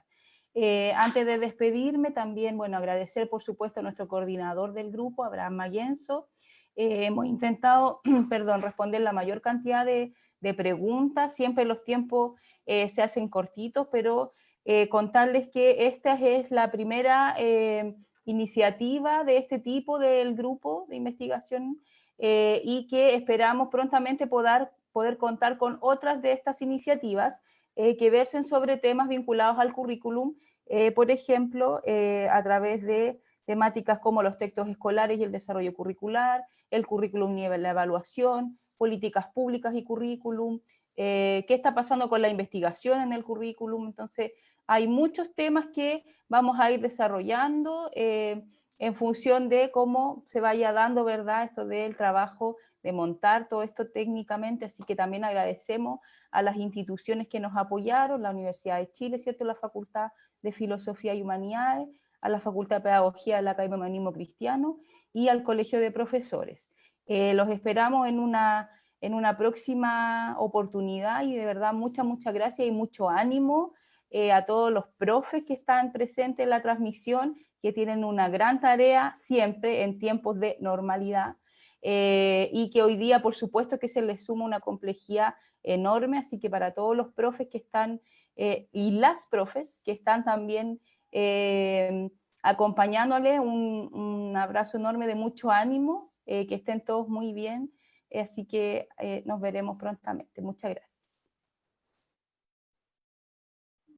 Antes de despedirme, también, bueno, agradecer por supuesto a nuestro coordinador del grupo, Abraham Mayenzo. Hemos intentado, responder la mayor cantidad de preguntas, siempre los tiempos se hacen cortitos, pero contarles que esta es la primera iniciativa de este tipo del grupo de investigación y que esperamos prontamente poder contar con otras de estas iniciativas que versen sobre temas vinculados al currículum, por ejemplo, a través de temáticas como los textos escolares y el desarrollo curricular, el currículum y la evaluación, políticas públicas y currículum, qué está pasando con la investigación en el currículum. Entonces, hay muchos temas que vamos a ir desarrollando en función de cómo se vaya dando, ¿verdad?, esto del trabajo de montar todo esto técnicamente. Así que también agradecemos a las instituciones que nos apoyaron, la Universidad de Chile, ¿cierto?, la Facultad de Filosofía y Humanidades, a la Facultad de Pedagogía de la Academia de Humanismo Cristiano y al Colegio de Profesores. Los esperamos en una próxima oportunidad y de verdad muchas gracias y mucho ánimo a todos los profes que están presentes en la transmisión, que tienen una gran tarea siempre en tiempos de normalidad y que hoy día por supuesto que se les suma una complejidad enorme, así que para todos los profes que están y las profes que están también acompañándoles, un abrazo enorme de mucho ánimo, que estén todos muy bien, así que nos veremos prontamente. Muchas gracias.